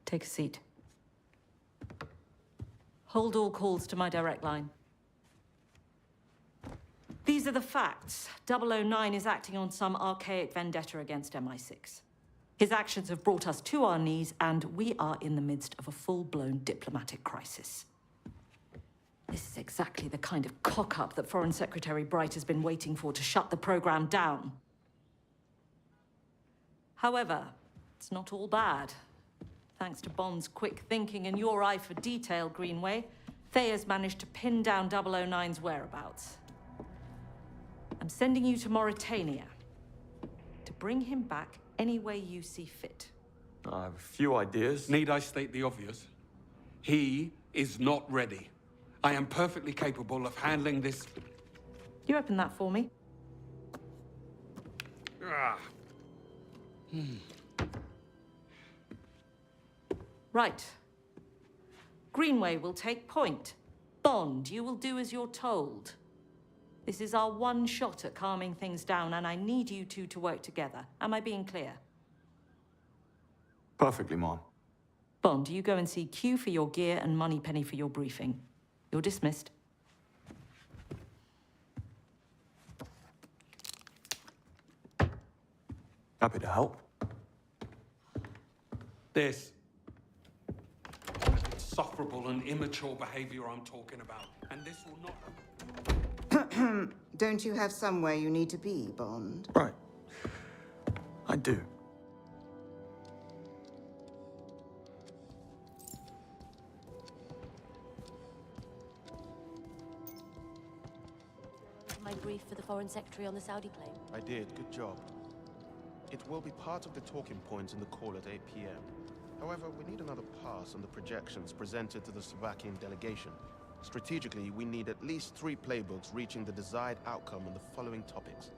Take a seat. Hold all calls to my direct line. These are the facts. 009 is acting on some archaic vendetta against MI6. His actions have brought us to our knees, and we are in the midst of a full-blown diplomatic crisis. This is exactly the kind of cock-up that Foreign Secretary Bright has been waiting for to shut the program down. However, it's not all bad. Thanks to Bond's quick thinking and your eye for detail, Greenway, Thayer's managed to pin down 009's whereabouts. I'm sending you to Mauritania to bring him back any way you see fit. I have a few ideas. Need I state the obvious? He is not ready. I am perfectly capable of handling this. You open that for me? Right. Greenway will take point. Bond, you will do as you're told. This is our one shot at calming things down, and I need you two to work together. Am I being clear? Perfectly, Mom. Bond, you go and see Q for your gear and Moneypenny for your briefing. You're dismissed. Happy to help. This insufferable and immature behavior I'm talking about. And this will not... Don't you have somewhere you need to be, Bond? Right. I do. My brief for the Foreign Secretary on the Saudi plane. I did. Good job. It will be part of the talking points in the call at 8 p.m. However, we need another pass on the projections presented to the Slovakian delegation. Strategically, we need at least 3 playbooks reaching the desired outcome on the following topics.